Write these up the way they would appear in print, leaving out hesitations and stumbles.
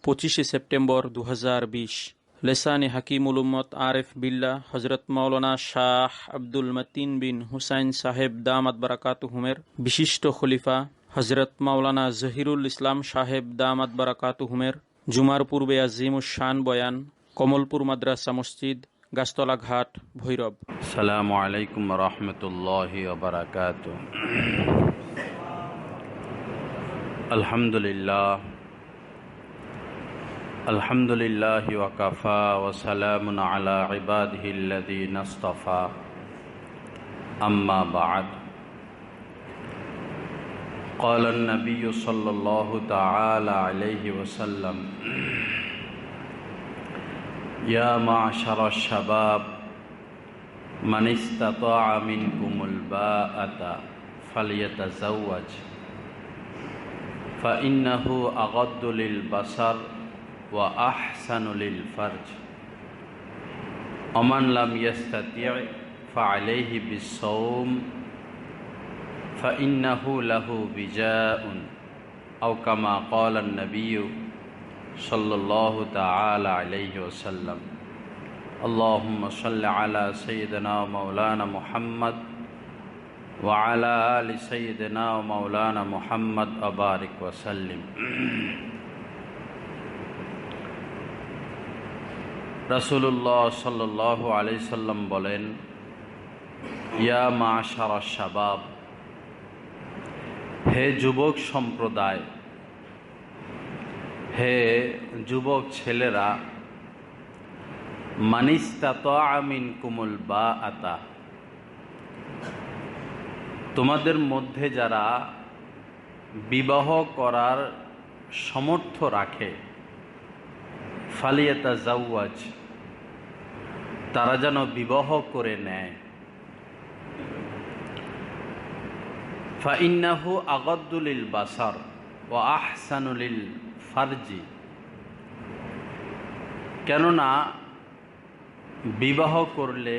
25 September 2020 লেসানে Hakimul উম্মত আরেফ বিল্লাহ হজরত মাওলানা শাহ আব্দুল মতিন বিন হুসাইন সাহেব দামাত বারাকাতুহুমের বিশিষ্ট খলিফা হজরত মাওলানা জহিরুল ইসলাম সাহেব দামাত বারাকাতুহুমের জুমার পূর্বে আজিমুশ শান বয়ান কমলপুর মাদ্রাসা মসজিদ, গাছতলা ঘাট, ভৈরব। আসসালামু আলাইকুম ওয়া রাহমাতুল্লাহি ওয়া বারাকাতুহু। আলহামদুলিল্লাহি ওয়া কাফা ওয়া সালামুন আলা ইবাদিহিল্লাযীনা ইসতাফা, আম্মা বা'দ। قال النبي صلى الله تعالى عليه وسلم: يا معشر الشباب من استطاع منكم الباءة فليتزوج فإنه أغض للبصر وأحسن للفرج ومن لم يستطع فعليه بالصوم فإنه له وجاء أو كما قال النبي صلى الله تعالى عليه وسلم. اللهم صل على سيدنا ومولانا محمد وعلى آل سيدنا ومولانا محمد وبارك وسلم. রাসূলুল্লাহ সাল্লাল্লাহু আলাইহি সাল্লাম বলেন, ইয়া মাশারাশ শাবাব, হে যুবক সম্প্রদায়, হে যুবক ছেলেরা, মানিস্তাতাআ মিনকুমুল বাআতা, তোমাদের মধ্যে যারা বিবাহ করার সমর্থ রাখে, ফালিয়াতাজাওয়াজ, তারা যেন বিবাহ করে নেয়। ফাইন্নাহু আগাদ্দু লিল বাসার ওয়া আহসানু লিল ফারজি, কেননা বিবাহ করলে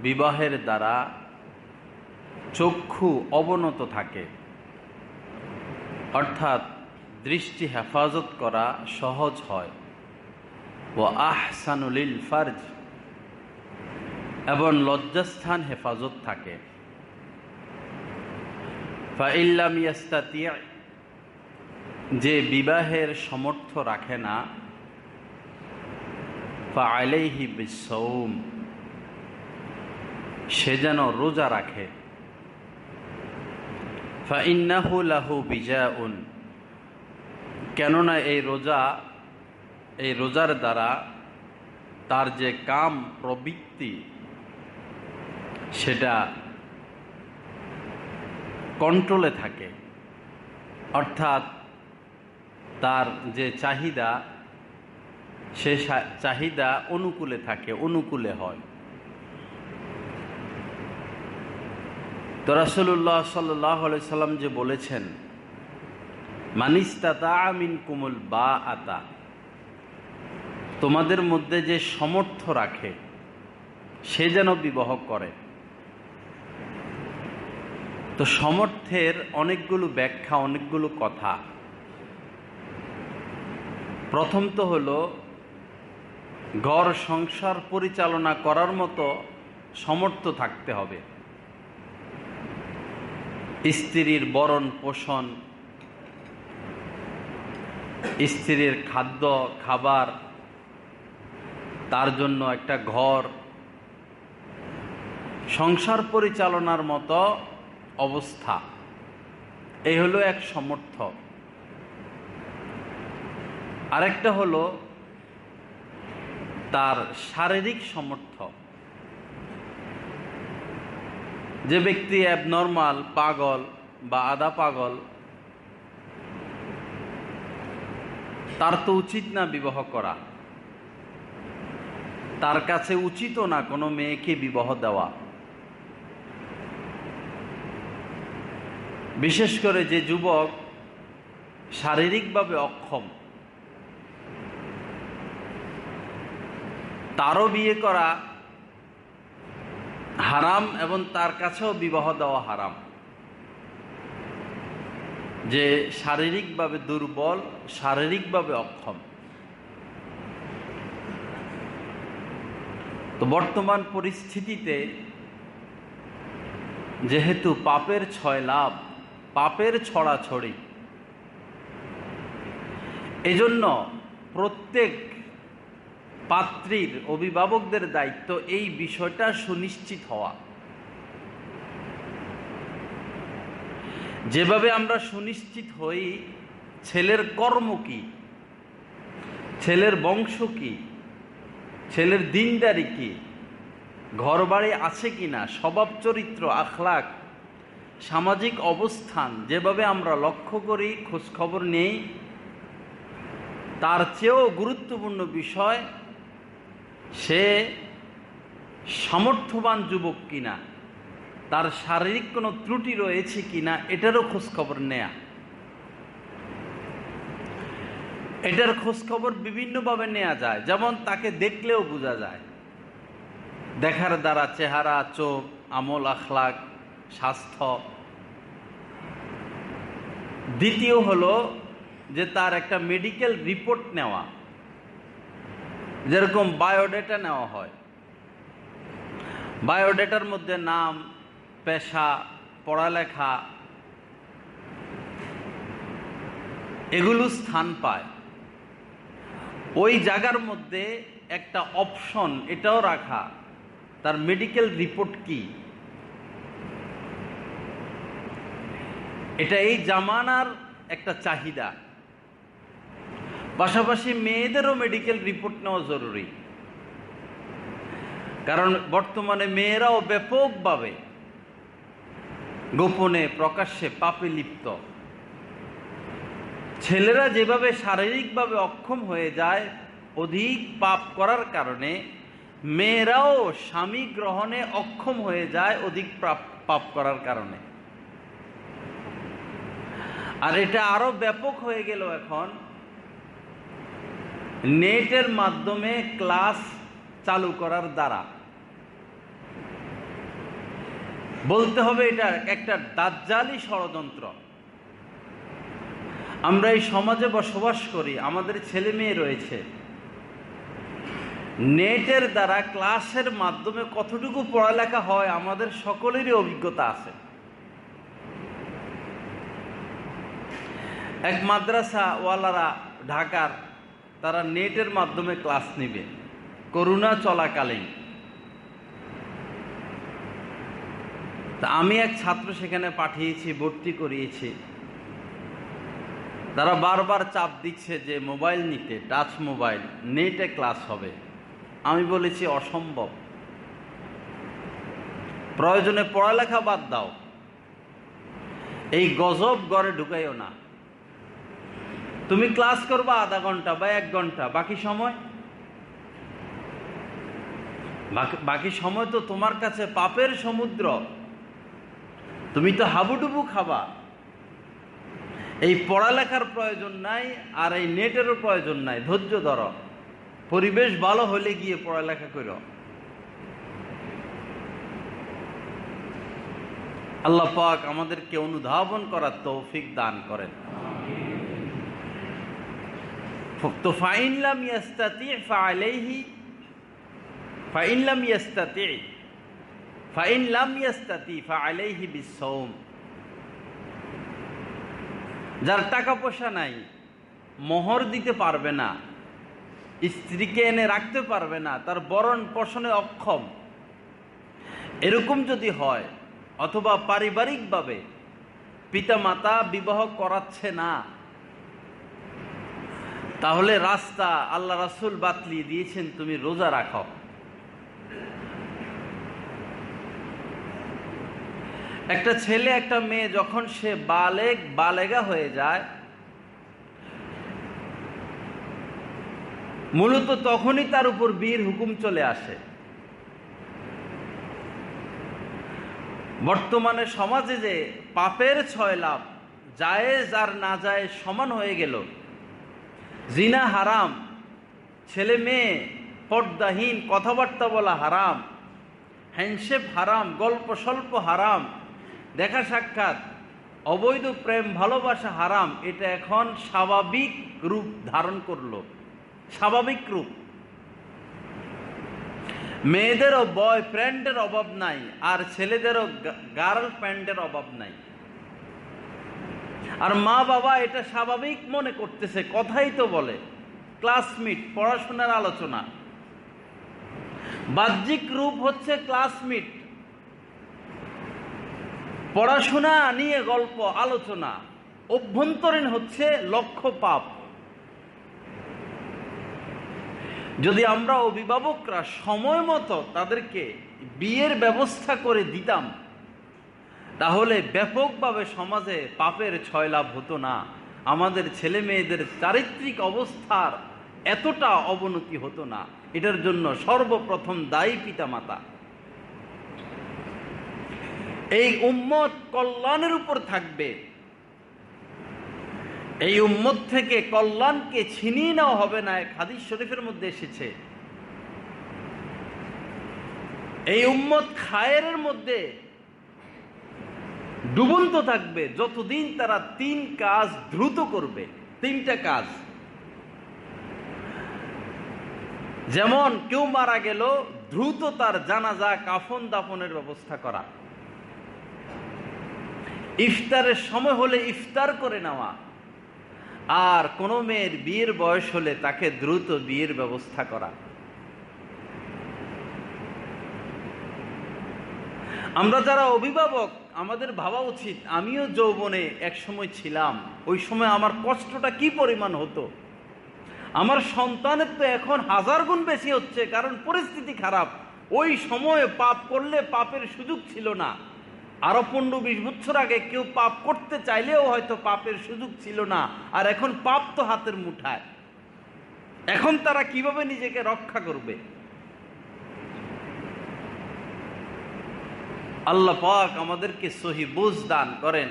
বিবাহের দ্বারা চক্ষু অবনত থাকে, অর্থাৎ দৃষ্টি হেফাজত করা সহজ হয়। ওয়া আহসানু লিল ফারজ, এবং লজ্জাস্থান হেফাজত থাকে। ফাইল্লাম ইয়াস্তাতি, যে বিবাহের সমর্থ রাখে না, ফাআলাইহি বিসসাওম, সে যেন রোজা রাখে। ফাইন্নাহু লাহু বিজাউন, কেননা এই রোজার দ্বারা তার যে কাম প্রবৃত্তি সেটা কন্ট্রোলে থাকে, অর্থাৎ তার যে চাহিদা সে চাহিদা অনুকূলে থাকে, অনুকূলে হয়। তো রাসূলুল্লাহ সাল্লাল্লাহু আলাইহি সাল্লাম যে বলেছেন, মানিস্তাতাআ মিনকুমুল বাআতা, তোমাদের মধ্যে যে সমর্থ রাখে সে যেন বিবাহ করে। তো সমর্থের অনেকগুলো ব্যাখ্যা, অনেকগুলো কথা। প্রথম তো হলো ঘর সংসার পরিচালনা করার মতো সমর্থ থাকতে হবে। স্ত্রীর ভরণ পোষণ, স্ত্রীর খাদ্য খাবার, তার জন্য একটা ঘর, সংসার পরিচালনার মতো অবস্থা, এই হলো এক সমর্থ। আরেকটা হলো তার শারীরিক সমর্থ। যে ব্যক্তি অ্যাবনর্মাল, পাগল বা আধা পাগল, তার তো উচিত না বিবাহ করা, তার কাছে উচিত না কোনো মেয়েকে বিবাহ দেওয়া। বিশেষ করে যে যুবক শারীরিকভাবে অক্ষম, তারও বিয়ে করা হারাম এবং তার কাছেও বিবাহ দেওয়া হারাম। যে শারীরিকভাবে দুর্বল, শারীরিকভাবে অক্ষম। তো বর্তমান পরিস্থিতিতে যেহেতু পাপের ছয় লাভ, পাপের ছড়াছড়ি, এজন্য প্রত্যেক পাত্রীর অভিভাবকদের দায়িত্ব এই বিষয়টা সুনিশ্চিত হওয়া। যেভাবে আমরা সুনিশ্চিত হই ছেলের কর্ম কি, ছেলের বংশ কি, ছেলের দিনদারি কি, ঘর বাড়ি আছে কিনা, স্বভাব চরিত্র, আখলাক, সামাজিক অবস্থান যেভাবে আমরা লক্ষ্য করি, খোঁজখবর নেই, তার চেয়েও গুরুত্বপূর্ণ বিষয় সে সামর্থ্যবান যুবক কিনা, তার শারীরিক কোনো ত্রুটি রয়েছে কিনা, এটারও খোঁজখবর নেয়া। এটার খোঁজখবর বিভিন্নভাবে নেওয়া যায়। যেমন তাকে দেখলেও বোঝা যায়, দেখার দ্বারা চেহারা, চোখ, আমল, আখলাক, স্বাস্থ্য। দ্বিতীয় হলো যে তার একটা মেডিকেল রিপোর্ট নেওয়া, যেরকম বায়োডেটা নেওয়া হয়। বায়োডেটার মধ্যে নাম, পেশা, পড়ালেখা এগুলো স্থান পায়। ওই জায়গার মধ্যে একটা অপশন এটাও রাখা, তার মেডিকেল রিপোর্ট কি। এটা এই জামানার একটা চাহিদা। পাশাপাশি মেয়েদেরও মেডিকেল রিপোর্ট নেওয়া জরুরি, কারণ বর্তমানে মেয়েরাও ব্যাপকভাবে গোপনে প্রকাশ্যে পাপে লিপ্ত। ছেলেরা যেভাবে শারীরিকভাবে অক্ষম হয়ে যায় অধিক পাপ করার কারণে, মেয়েরাও স্বামী গ্রহণে অক্ষম হয়ে যায় অধিক পাপ করার কারণে। আর এটা আরো ব্যাপক হয়ে গেল এখন নেটের মাধ্যমে ক্লাস চালু করার দ্বারা। বলতে হবে এটা একটা দাজ্জালি ষড়যন্ত্র। আমরা এই সমাজে বসবাস করি, আমাদের ছেলে মেয়ে রয়েছে, নেটের দ্বারা ক্লাসের মাধ্যমে কতটুকু পড়ালেখা হয় আমাদের সকলেরই অভিজ্ঞতা আছে। এক মাদ্রাসা ওয়ালারা ঢাকার, তারা নেটের মাধ্যমে ক্লাস নেবে করোনা চলাকালীন। তা আমি এক ছাত্র সেখানে পাঠিয়েছি, ভর্তি করিয়েছি। তারা বারবার চাপ দিচ্ছে যে মোবাইল নিতে, টাচ মোবাইল, নেটে ক্লাস হবে। আমি বলেছি অসম্ভব, প্রয়োজনে পড়ালেখা বাদ দাও, এই গজব ঘরে ঢুকাইও না। তুমি ক্লাস করবা আধা ঘন্টা বা 1 ঘন্টা, বাকি সময় তো তোমার কাছে পাপের সমুদ্র, তুমি তো হাবুডুবু খাবা। এই পড়ালেখার প্রয়োজন নাই, আর এই নেটেরও প্রয়োজন নাই। ধৈর্য ধরো, পরিবেশ ভালো হলে গিয়ে পড়ালেখা করো। আল্লাহ পাক আমাদেরকে অনুধাবন করার তৌফিক দান করেন। তো ফাইন লাম ইয়াস্তাতি ফাআলাইহি, ফাইন লাম ইয়াস্তাতি ফাআলাইহি বিসসাওম। যার টাকা পয়সা নাই, মোহর দিতে পারবে না, স্ত্রীকে এনে রাখতে পারবে না, তার ভরণ পোষণে অক্ষম, এরকম যদি হয়, অথবা পারিবারিকভাবে পিতা মাতা বিবাহ করাচ্ছে না, তাহলে রাস্তা আল্লাহ রাসূল বাতলিয়ে দিয়েছেন, তুমি রোজা রাখো। একটা ছেলে একটা মেয়ে যখন সে বালেগা হয়ে যায়, মূলত তখনই তার উপর বিয়ের হুকুম চলে আসে। বর্তমানে সমাজে যে পাপের 6 লাভ, জায়েজ আর না জায়েজ সমান হয়ে গেল। জিনা হারাম, ছেলে মেয়ে পর্দাহীন, কথাবার্তা বলা হারাম, হ্যান্ডশেক হারাম, গল্প স্বল্প হারাম, দেখা সাক্ষাৎ অবৈধ প্রেম ভালোবাসা হারাম, এটা এখন স্বাভাবিক রূপ ধারণ করলো, স্বাভাবিক রূপ। মেয়েদেরও বয়ফ্রেন্ডের অভাব নাই, আর ছেলেদেরও গার্লফ্রেন্ডের অভাব নাই। আর মা বাবা এটা স্বাভাবিক মনে করতেছে, কথাই তো বলে ক্লাসমেট, পড়াশোনার আলোচনা। বাহ্যিক রূপ হচ্ছে ক্লাসমেট, পড়াশোনা নিয়ে গল্প আলোচনা, অভ্যন্তরীণ হচ্ছে লক্ষ্য পাপ। যদি আমরা অভিভাবকরা সময় মতো তাদেরকে বিয়ের ব্যবস্থা করে দিতাম, তাহলে ব্যাপকভাবে সমাজে পাপের ছয়লাভ হতো না, আমাদের ছেলে মেয়েদের চারিত্রিক অবস্থার এতটা অবনতি হতো না। এটার জন্য সর্বপ্রথম দায়ী পিতামাতা। এই উম্মত কল্যাণের উপর থাকবে, এই উম্মত থেকে কল্যাণকে ছিনিয়ে নেওয়া হবে না। এক হাদিস শরীফের মধ্যে এসেছে, এই উম্মত খায়েরের মধ্যে ডুবন্ত থাকবে যতদিন তারা 3 কাজ দ্রুত করবে। 3টা কাজ, যেমন কেউ মারা গেল, দ্রুত তার জানাজা কাফন দাফনের ব্যবস্থা করা, ইফতারের সময় হলে ইফতার করে নেওয়া, আর কোনো মেয়ের বিয়ের বয়স হলে তাকে দ্রুত বিয়ের ব্যবস্থা করা। আমরা যারা অভিভাবক, আমাদের ভাবা উচিত, আমিও যৌবনে এক সময় ছিলাম, ওই সময় আমার কষ্টটা কি পরিমাণ হতো। আমার সন্তানের তো এখন 1000 গুণ বেশি হচ্ছে, কারণ পরিস্থিতি খারাপ। ওই সময়ে পাপ করলে পাপের সুযোগ ছিল না। আরো 15-20 বছর আগে কেউ পাপ করতে চাইলেও হয়তো পাপের সুযোগ ছিল না, আর এখন পাপ তো হাতের মুঠায়। এখন তারা কিভাবে নিজেকে রক্ষা করবে? আল্লাহ পাক আমাদেরকে সহি বুঝ দান করেন,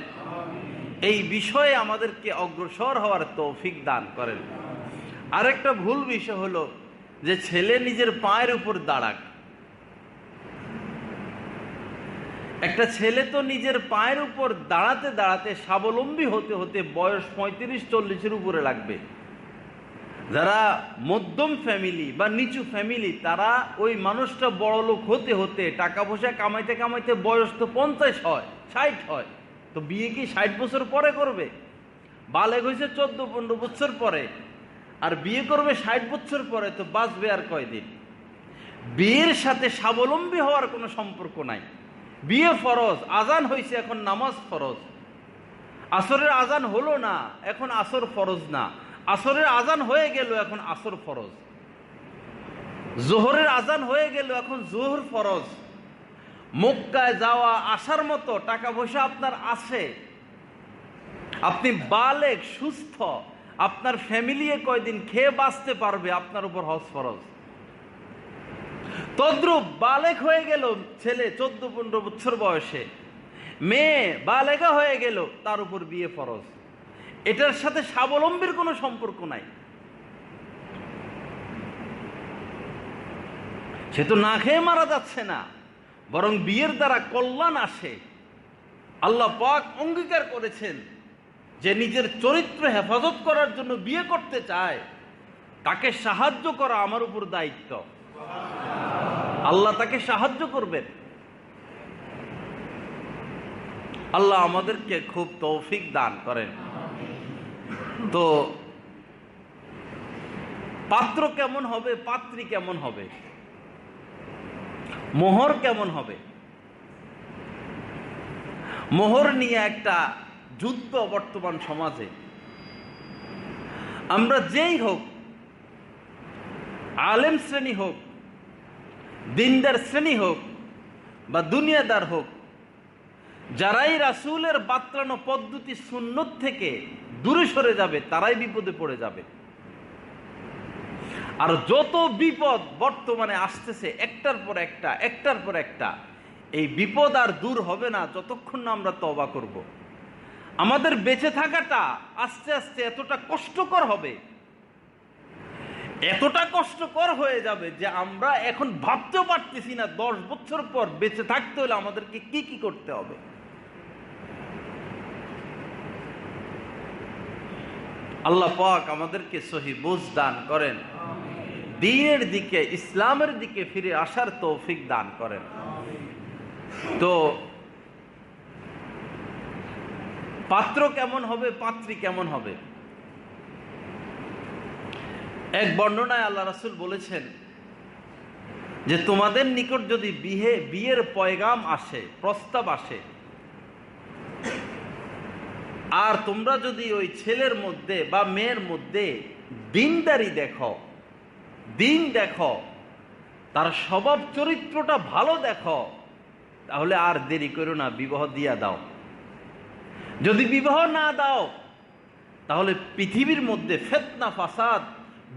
এই বিষয়ে আমাদেরকে অগ্রসর হওয়ার তৌফিক দান করেন। আরেকটা ভুল বিষয় হলো যে ছেলে নিজের পায়ের উপর দাঁড়াক। একটা ছেলে তো নিজের পায়ের উপর দাঁড়াতে দাঁড়াতে স্বাবলম্বী হতে হতে বয়স 35-40-এর উপরে লাগবে। যারা মধ্যম ফ্যামিলি বা নিচু ফ্যামিলি, তারা ওই মানুষটা বড় লোক হতে হতে, টাকা পয়সা কামাইতে কামাইতে বয়স তো 50 হয়, 60 হয়। তো বিয়ে কি 60 বছর পরে করবে? বালেগ হয়েছে 14-15 বছর পরে, আর বিয়ে করবে 60 বছর পরে, তো বাঁচবে আর কয়দিন? বিয়ের সাথে স্বাবলম্বী হওয়ার কোনো সম্পর্ক নাই। বিয়ে ফরজ, আজান হয়েছে, এখন নামাজ ফরজ। আসরের আজান হলো না, এখন আসর ফরজ না। আসরের আজান হয়ে গেল, এখন আসর ফরজ। জোহরের আজান হয়ে গেল, এখন জোহর ফরজ। মক্কায় যাওয়া আসার মতো টাকা পয়সা আপনার আছে, আপনি বালেগ সুস্থ, আপনার ফ্যামিলি কয়দিন খেয়ে বাঁচতে পারবে, আপনার উপর হজ ফরজ। তদ্রুপ বালেগ হয়ে গেল ছেলে 14-15 বছর বয়সে, মেয়ে বালেগা হয়ে গেল, তার উপর বিয়ে ফরজ। এটার সাথে স্বাবলম্বীর কোনো সম্পর্ক নাই। সে তো না খেয়ে মারা যাচ্ছে না, বরং বিয়ের দ্বারা কল্যাণ আসে। আল্লাহ পাক অঙ্গীকার করেছেন যে নিজের চরিত্র হেফাজত করার জন্য বিয়ে করতে চায়, তাকে সাহায্য করা আমার উপর দায়িত্ব। আল্লাহ তাকে সাহায্য করবেন। আল্লাহ আমাদেরকে খুব তৌফিক দান করেন। তো পাত্র কেমন হবে, পাত্রী কেমন হবে, মোহর কেমন হবে? মোহর নিয়ে একটা যুদ্ধ বর্তমান সমাজে। আমরা যেই হোক, আলেম শ্রেণী হোক, দিনদার শ্রেণী হোক বা দুনিয়াদার হোক, যারাই রাসূলের বাতলানো পদ্ধতি সুন্নত থেকে দূরে সরে যাবে, তারাই বিপদে পড়ে যাবে। আর যত বিপদ বর্তমানে আসতেছে একটার পর একটা, একটার পর একটা, এই বিপদ আর দূর হবে না যতক্ষণ না আমরা তওবা করব। আমাদের বেঁচে থাকাটা আস্তে আস্তে এতটা কষ্টকর হবে, এতটা কষ্টকর হয়ে যাবে যে আমরা এখন ভাবতেও পারতেছি না 10 বছর পর বেঁচে থাকতে হলে আমাদেরকে কি কি করতে হবে। আল্লাহ পাক আমাদেরকে সহি বুঝ দান করেন, দ্বীনের দিকে, ইসলামের দিকে ফিরে আসার তৌফিক দান করেন। তো পাত্র কেমন হবে, পাত্রী কেমন হবে? এক বর্ণনায় আল্লাহ রাসূল বলেছেন যে তোমাদের নিকট যদি বিয়ের পয়গাম আসে, প্রস্তাব আসে, আর তোমরা যদি ওই ছেলের মধ্যে বা মেয়ের মধ্যে দিনদারি দেখো, দিন দেখো, তার স্বভাব চরিত্রটা ভালো দেখো, তাহলে আর দেরি করো না, বিবাহ দিয়া দাও। যদি বিবাহ না দাও তাহলে পৃথিবীর মধ্যে ফিতনা, ফাসাদ,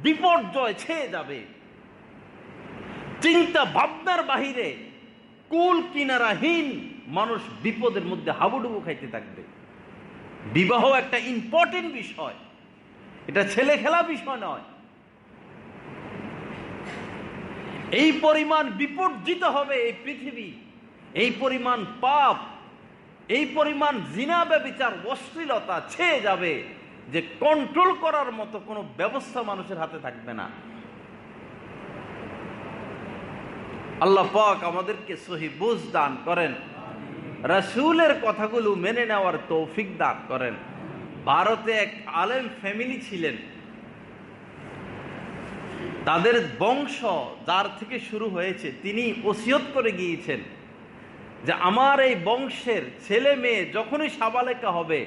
বিপর্যয় ছেয়ে যাবে। চিন্তা ভাবনার বাহিরে কুল কিনারাহীন মানুষ বিপদের মধ্যে হাবুডুবু খাইতে থাকবে। বিবাহ একটা ইম্পর্টেন্ট বিষয়, এটা ছেলে খেলা বিষয় নয়। এই পরিমাণ বিপর্যিত হবে এই পৃথিবী, এই পরিমাণ পাপ, এই পরিমাণ জিনা, ব্যভিচার, অশ্লীলতা ছেয়ে যাবে যে কন্ট্রোল করার মতো কোনো ব্যবস্থা মানুষের হাতে থাকবে না। আল্লাহ পাক আমাদেরকে সহি বুঝ দান করেন, রাসূলের কথাগুলো মেনে নেওয়ার তৌফিক দান করেন। ভারতে এক আলেম ফ্যামিলি ছিলেন, তাদের বংশ যার থেকে শুরু হয়েছে তিনি ওসিয়ত করে গিয়েছেন যে আমার এই বংশের ছেলে মেয়ে যখনই সাবালেকা হবে,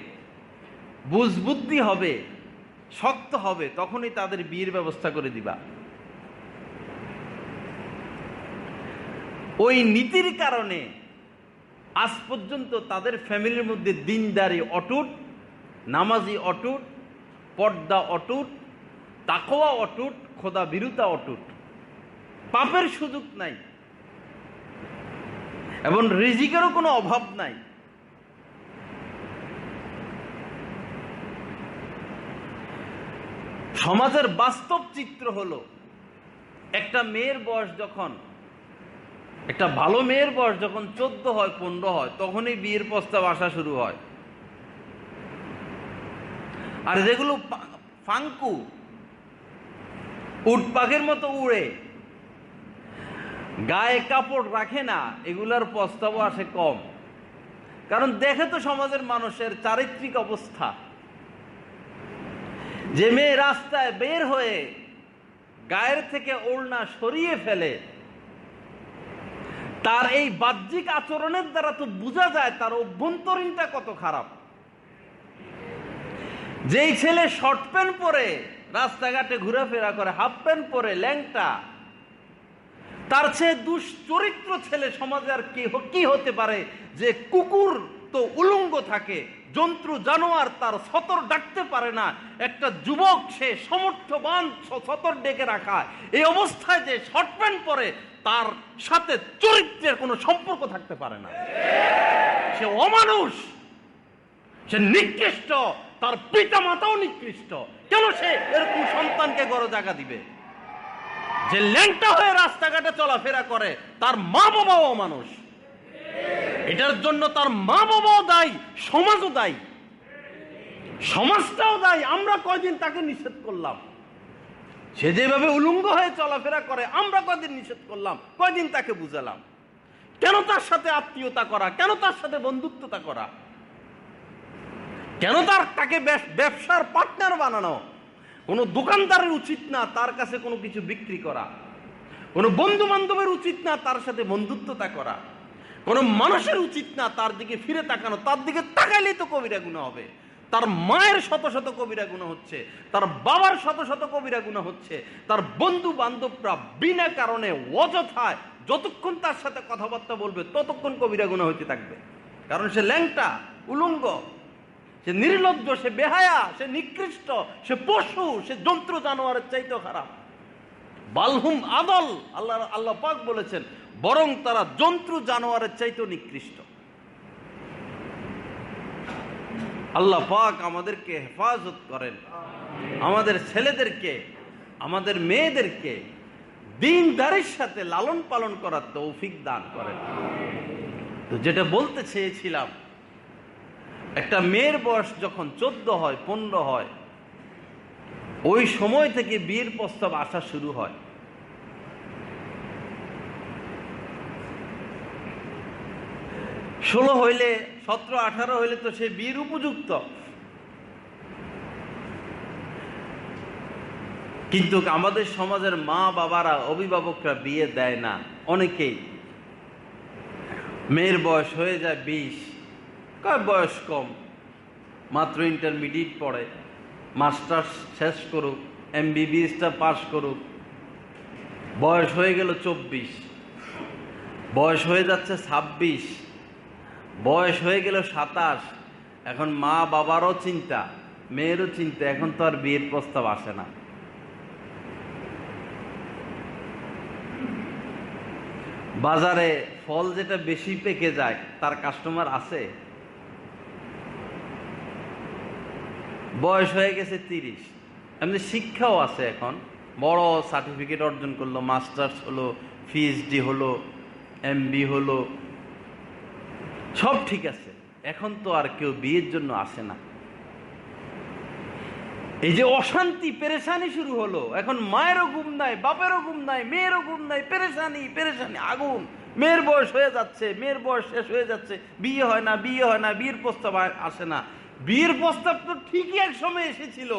বুঝবুদ্ধি হবে, শক্ত হবে, তখনই তাদের বিয়ের ব্যবস্থা করে দিবা। ওই নীতির কারণে আজ পর্যন্ত তাদের ফ্যামিলির মধ্যে দিনদারি অটুট, নামাজি অটুট, পর্দা অটুট, তাকওয়া অটুট, খোদা বিরুতা অটুট, পাপের সুযোগ নাই এবং রিজিকেরও কোনো অভাব নাই। সমাজের বাস্তব চিত্র হলো একটা মেয়ের বয়স যখন, একটা ভালো মেয়ের বয়স যখন 14 হয়, 15 হয়, তখনই বিয়ের প্রস্তাব আসা শুরু হয়। আর যেগুলো ফাঙ্কু, উট পাখির মতো উড়ে, গায়ে কাপড় রাখে না, এগুলার প্রস্তাবও আসে কম। কারণ দেখে তো সমাজের মানুষের চারিত্রিক অবস্থা। যে মেয়ে রাস্তায় বের হয়ে গায়ের থেকে ওড়না সরিয়ে ফেলে, তার এই বাহ্যিক আচরণের দ্বারা তো বোঝা যায় তার অভ্যন্তরীণটা কত খারাপ। যেই ছেলে শর্ট প্যান্ট পরে রাস্তাঘাটে ঘোরাফেরা করে, হাফ প্যান্ট পরে, ল্যাংটা, তার চেয়ে দুশ্চরিত্র ছেলে সমাজে আর কি হতে পারে? যে কুকুর তো উলঙ্গ থাকে, জন্তু জানোয়ার তার সতর ডাকতে পারে না, একটা যুবক সে সমর্থবান সতর ডেকে রাখা, এই অবস্থায় যে শর্ট প্যান্ট পরে তার সাথে চরিত্রের কোনো সম্পর্ক থাকতে পারে না। সে অমানুষ, সে নিকৃষ্ট, তার পিতা মাতাও নিকৃষ্ট। কেন সে এরকম সন্তানকে গড় জায়গা দিবে? যে ল্যাংটা হয়ে রাস্তাঘাটে চলাফেরা করে তার মা বাবাও অমানুষ। এটার জন্য তার মা বাবাও দায়ী, সমাজও দায়ী, সমাজটাও দায়ী। আমরা কয়দিন তাকে নিষেধ করলাম? সে যেভাবে উলঙ্গ হয়ে চলাফেরা করে আমরা কয়দিন নিষেধ করলাম, কয়দিন তাকে বুঝালাম? কেন তার সাথে আত্মীয়তা করা, কেন তার সাথে বন্ধুত্বতা করা, কেন তাকে ব্যবসার পার্টনার বানানো? কোন দোকানদারের উচিত না তার কাছে কোনো কিছু বিক্রি করা, কোন বন্ধু বান্ধবের উচিত না তার সাথে বন্ধুত্বতা করা, কোন মানুষের উচিত না তার দিকে ফিরে তাকানো। তার দিকে তাকাইলেই তো কবিরা গুনাহ হবে। তার মায়ের শত শত কবিরা গুনাহ হচ্ছে, তার বাবার শত শত কবিরা গুনাহ হচ্ছে, তার বন্ধু বান্ধবরা বিনা কারণে অযথায় যতক্ষণ তার সাথে কথাবার্তা বলবে ততক্ষণ কবিরা গুনাহ হইতে থাকবে। কারণ সে ল্যাংটা, উলঙ্গ, সে নির্লজ্জ, সে বেহায়া, সে নিকৃষ্ট, সে পশু, সে জন্তু জানোয়ারের চাইতেও খারাপ। বালহুম আদল, আল্লাহ পাক বলেছেন বরং তারা জন্তু জানোয়ারের চাইতেও নিকৃষ্ট। আল্লাহ পাক আমাদেরকে হেফাজত করেন, আমাদের ছেলেদেরকে, আমাদের মেয়েদেরকে দ্বীনদারির সাথে লালন পালন করার তৌফিক দান করেন। তো যেটা বলতে চেয়েছিলাম, একটা মেয়ের বয়স যখন 14 হয়, 15 হয়, ওই সময় থেকে বিয়ের প্রস্তাব আসা শুরু হয়। ষোলো হইলে 17-18 হইলে তো সে বিয়ের উপযুক্ত। কিন্তু আমাদের সমাজের মা বাবারা, অভিভাবকরা বিয়ে দেয় না। অনেকেই মেয়ের বয়স হয়ে যায় 20, বয়স কম, মাত্র ইন্টারমিডিয়েট পড়ে, মাস্টার্স শেষ করুক, MBBSটা পাস করুক, বয়স হয়ে গেল 24, বয়স হয়ে যাচ্ছে 26, বয়স হয়ে গেল 27। এখন মা বাবারও চিন্তা, মেয়েরও চিন্তা, এখন তো আর বিয়ের প্রস্তাব আসে না। বাজারে ফল যেটা বেশি পেকে যায় তার কাস্টমার আছে। বয়স হয়ে গেছে 30, এমনি শিক্ষাও আছে, এখন বড় সার্টিফিকেট অর্জন করলো, মাস্টার্স হলো, PhD হলো, MB হলো, সব ঠিক আছে, এখন তো আর কেউ বিয়ের জন্য আসে না। এই যে অশান্তি পেরেশানি শুরু হলো, এখন মায়েরও ঘুম নাই, বাপেরও ঘুম নাই, মেয়েরও ঘুম নাই, পেরেশানি পেরেশানি আগুন। মেয়ের বয়স হয়ে যাচ্ছে, মেয়ের বয়স শেষ হয়ে যাচ্ছে, বিয়ে হয় না, বিয়ে হয় না, বিয়ের প্রস্তাব আসে না। বিয়ের প্রস্তাব তো ঠিকই এক সময় এসেছিল।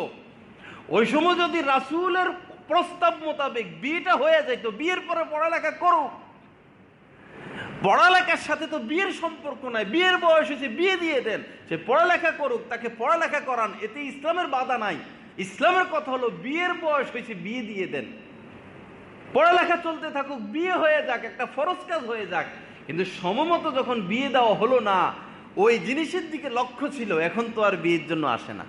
ওই সময় যদি রাসূলের প্রস্তাব মোতাবেক বিয়েটা হয়ে যেত, বিয়ের পরে পড়ালেখা করুক, পড়ালেখার সাথে তো বিয়ের সম্পর্ক নাই, বিয়ের বয়স হয়েছে বিয়ে দিয়ে দেন, সে পড়ালেখা করুক, তাকে পড়ালেখা করান, এতে ইসলামের বাধা নাই। ইসলামের কথা হলো বিয়ের বয়স হয়েছে বিয়ে দিয়ে দেন, পড়ালেখা চলতে থাকুক, বিয়ে হয়ে যাক, একটা ফরজ কাজ হয়ে যাক। কিন্তু সময়মতো যখন বিয়ে দেওয়া হলো না, ওই জিনিসের দিকে লক্ষ্য ছিল, এখন তো আর বিয়ের জন্য আসে না।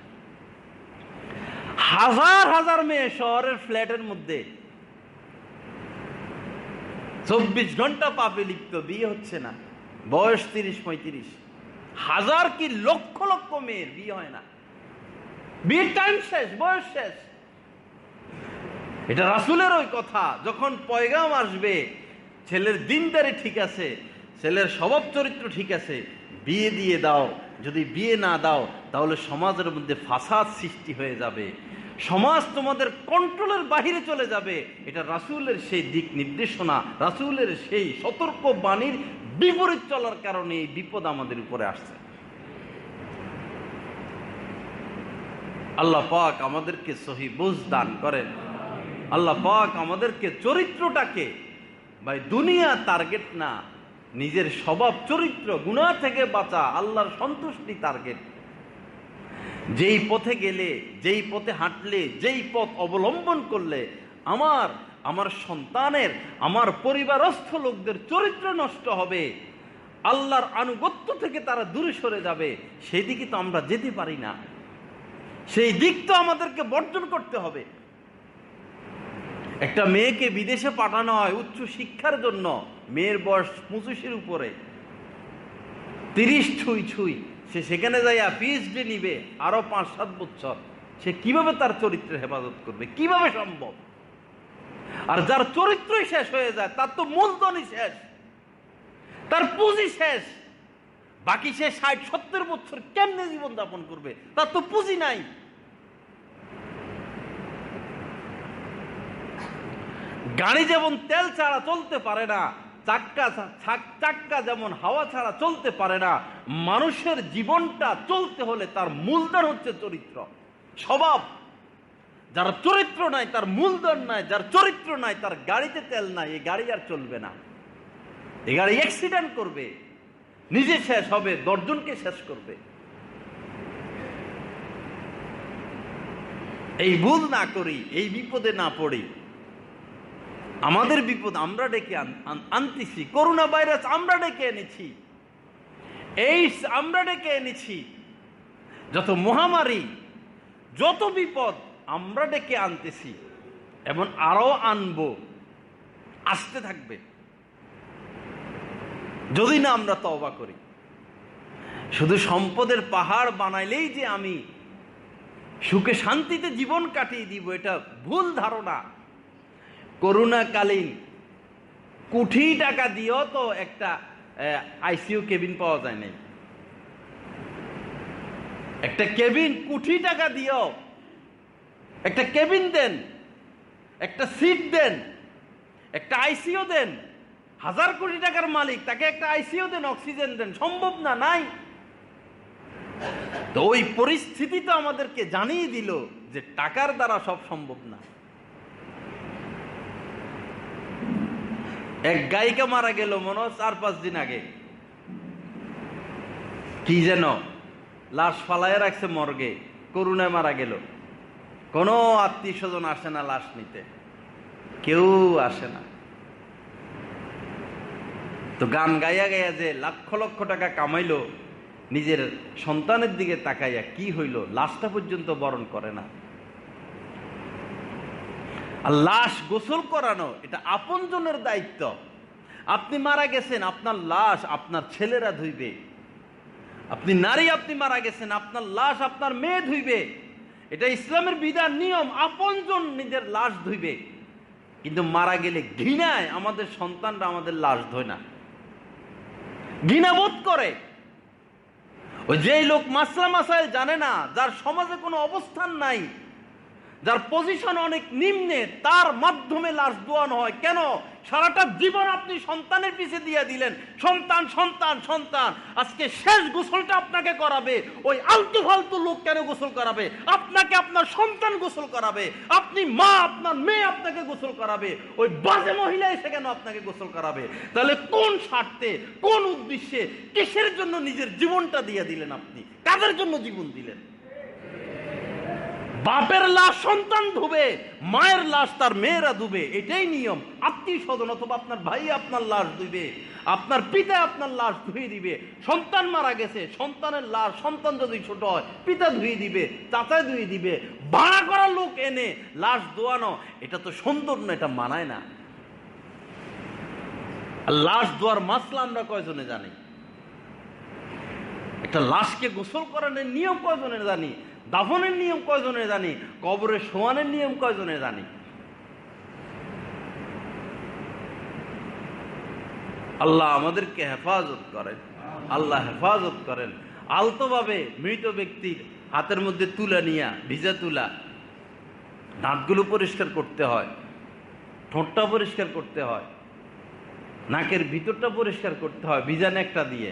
হাজার হাজার মেয়ে শহরের ফ্ল্যাটের মধ্যে 24 ঘন্টা পাপে লিপ্ত, বিয়ে হচ্ছে না, বয়স 30-35, হাজার কি লক্ষ লক্ষ মেয়ের বিয়ে হয় না, বিয়ের টাইম শেষ, বয়স শেষ। এটা রাসূলের ওই কথা, যখন পয়গাম আসবে, ছেলের দিনদারি ঠিক আছে, ছেলের স্বভাব চরিত্র ঠিক আছে, বিয়ে দিয়ে দাও। যদি বিয়ে না দাও তাহলে সমাজের মধ্যে ফাসাদ সৃষ্টি হয়ে যাবে, সমাজ তোমাদের কন্ট্রোলের বাহিরে চলে যাবে। এটা রাসূলের সেই দিক নির্দেশনা, রাসূলের সেই সতর্ক বাণীর বিপরীত চলার কারণে এই বিপদ আমাদের উপরে আসছে। আল্লাহ পাক আমাদেরকে সহি বুঝ দান করেন। আল্লাহ পাক আমাদেরকে চরিত্রটাকে, ভাই দুনিয়া টার্গেট না, নিজের স্বভাব চরিত্র, গুনাহ থেকে বাঁচা, আল্লাহর সন্তুষ্টি টার্গেট। যেই পথে গেলে, যেই পথে হাঁটলে, যেই পথ অবলম্বন করলে আমার সন্তানের, আমার পরিবারস্থ লোকদের চরিত্র নষ্ট হবে, আল্লাহর আনুগত্য থেকে তারা দূরে সরে যাবে, সেই দিকে তো আমরা যেতে পারি না। সেই দিক তো আমাদেরকে বর্জন করতে হবে। একটা মেয়েকে বিদেশে পাঠানো হয় উচ্চ শিক্ষার জন্য, মেয়ের বয়স 25-এর উপরে, 30 ছুঁই ছুঁই, সে সেখানে যাইয়া PhD নিবে আরো 5-7 বছর, সে কিভাবে তার চরিত্রের হেফাজত করবে? কিভাবে সম্ভব? আর যার চরিত্রই শেষ হয়ে যায়, তার তো মূলধনই শেষ, তার পুঁজি শেষ, বাকি সে 60-70 বছর কেমনে জীবন যাপন করবে? তার তো পুঁজি নাই। গাড়ি যেমন তেল ছাড়া চলতে পারে না, চাক্কা যেমন হাওয়া ছাড়া চলতে পারে না, মানুষের জীবনটা চলতে হলে তার মূলধন হচ্ছে চরিত্র, স্বভাব। যার চরিত্র নাই তার মূলধন নাই, যার চরিত্র নাই তার গাড়িতে তেল নাই, এই গাড়ি আর চলবে না, এই গাড়ি অ্যাক্সিডেন্ট করবে, নিজে শেষ হবে, 10 জনকে শেষ করবে। এই ভুল না করি, এই বিপদে না পড়ি। আমাদের বিপদ আমরা ডেকে আনতেছি, করোনা ভাইরাস আমরা ডেকে এনেছি, এইডস আমরা ডেকে এনেছি, যত মহামারী, যত বিপদ আমরা ডেকে আনতেছি, এবং আরো আনবো, আসতে থাকবে যদি না আমরা তওবা করি। শুধু সম্পদের পাহাড় বানাইলেই যে আমি সুখে শান্তিতে জীবন কাটিয়ে দিব, এটা ভুল ধারণা। করোনাকালীন কোটি টাকা দিয়েও তো একটা ICU কেবিন পাওয়া যায় নাই, একটা কেবিন কোটি টাকা দিয়েও একটা কেবিন দেন, একটা সিট দেন, একটা আইসিইউ দেন। 1000 কোটি টাকার মালিক, তাকে একটা আইসিইউ দেন, অক্সিজেন দেন। সম্ভব না, নাই। তো ওই পরিস্থিতি তো আমাদেরকে জানিয়ে দিল যে টাকার দ্বারা সব সম্ভব না। এক গায়িকা মারা গেল মনে হয় 4-5 দিন আগে, কি যেন লাশ ফালাইয়া রাখছে মর্গে, করুণায় মারা গেল। কোনো আত্মীয় স্বজন আসে না লাশ নিতে, কেউ আসে না। তো গান গাইয়া গাইয়া যে লক্ষ লক্ষ টাকা কামাইলো, নিজের সন্তানের দিকে তাকাইয়া কি হইল, লাশটা পর্যন্ত বরণ করে না। আর লাশ গোসল করানো এটা আপনজনের দায়িত্ব। আপনি মারা গেছেন, আপনার লাশ আপনার ছেলেরা ধুইবে। আপনি নারী, আপনি মারা গেছেন, আপনার লাশ আপনার মেয়ে ধুইবে। এটা ইসলামের বিধান, নিয়ম। আপনজন নিজের লাশ ধুইবে। কিন্তু মারা গেলে ঘৃণায় আমাদের সন্তানরা আমাদের লাশ ধোয় না, ঘৃণাবোধ করে। ওই যেই লোক মাসলা মাসাইল জানে না, যার সমাজে কোনো অবস্থান নাই, যার পজিশন অনেক নিম্নে, তার মাধ্যমে লাশ দোয়ানো হয়। কেন? সারাটা জীবন আপনি সন্তানের পিছে দিয়ে দিলেন, সন্তান সন্তান সন্তান। আজকে শেষ গোসলটা আপনাকে করাবে ওই আলতু ফালতু লোক। কেন গোসল করাবে? আপনাকে আপনার সন্তান গোসল করাবে। আপনি মা, আপনার মেয়ে আপনাকে গোসল করাবে। ওই বাজে মহিলা এসে কেন আপনাকে গোসল করাবে? তাহলে কোন স্বার্থে, কোন উদ্দেশ্যে, কিসের জন্য নিজের জীবনটা দিয়ে দিলেন? আপনি কাদের জন্য জীবন দিলেন? বাপের লাশ সন্তান ধুবে, মায়ের লাশ তার মেয়েরা ধুবে, এটাই নিয়ম। আত্মীয় স্বজন অথবা আপনার ভাই আপনার লাশ ধুইবে, আপনার পিতা আপনার লাশ ধুয়ে দিবে। সন্তান মারা গেছে, সন্তানের লাশ, সন্তান যদি ছোট হয় পিতা ধুয়ে দিবে, চাচায় ধুয়ে দিবে। ভাড়া করা লোক এনে লাশ ধোয়ানো, এটা তো সুন্দর না, এটা মানায় না। লাশ ধোয়ার মাসলা আমরা কয়জনে জানি? একটা লাশকে গোসল করানোর নিয়ম কয়জনে জানি? দাফনের নিয়ম কয়জনে জানি? কবরে শোয়ানোর নিয়ম কয়জনে জানি? আল্লাহ আমাদেরকে হেফাজত করেন, আল্লাহ হেফাজত করেন। আলতোভাবে মৃত ব্যক্তির হাতের মধ্যে তুলা নিয়া, ভিজা তুলা, দাঁতগুলো পরিষ্কার করতে হয়, ঠোঁটটা পরিষ্কার করতে হয়, নাকের ভিতরটা পরিষ্কার করতে হয় ভিজা একটা দিয়ে।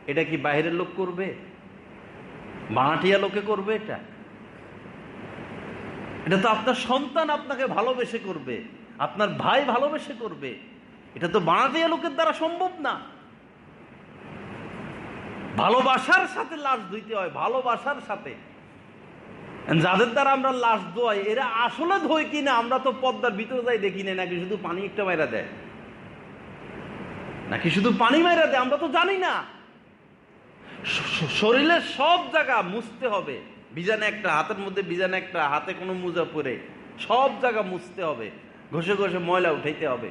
এটা কি বাইরের লোক করবে? মাটিয়া লোকে করবে? এটা তো আপনার সন্তান আপনাকে ভালোবেসে করবে, আপনার ভাই ভালোবেসে করবে। এটা তো বানাটিয়া লোকের দ্বারা সম্ভব না। ভালোবাসার সাথে লাশ ধুইতে হয়, ভালোবাসার সাথে। যাদের দ্বারা আমরা লাশ ধোয়াই, এরা আসলে ধোয় কিনা আমরা তো পদ্মার ভিতরে যাই দেখি না, নাকি শুধু পানি একটা মাইরা দেয়, নাকি শুধু পানি মাইরা দেয়, আমরা তো জানি না। শরীরের সব জায়গা মুছতে হবে। বিজান একটা হাতের মধ্যে, বিজান একটা হাতে কোনো মোজা পরে সব জায়গা মুছতে হবে, ঘষে ঘষে ময়লা উঠাইতে হবে।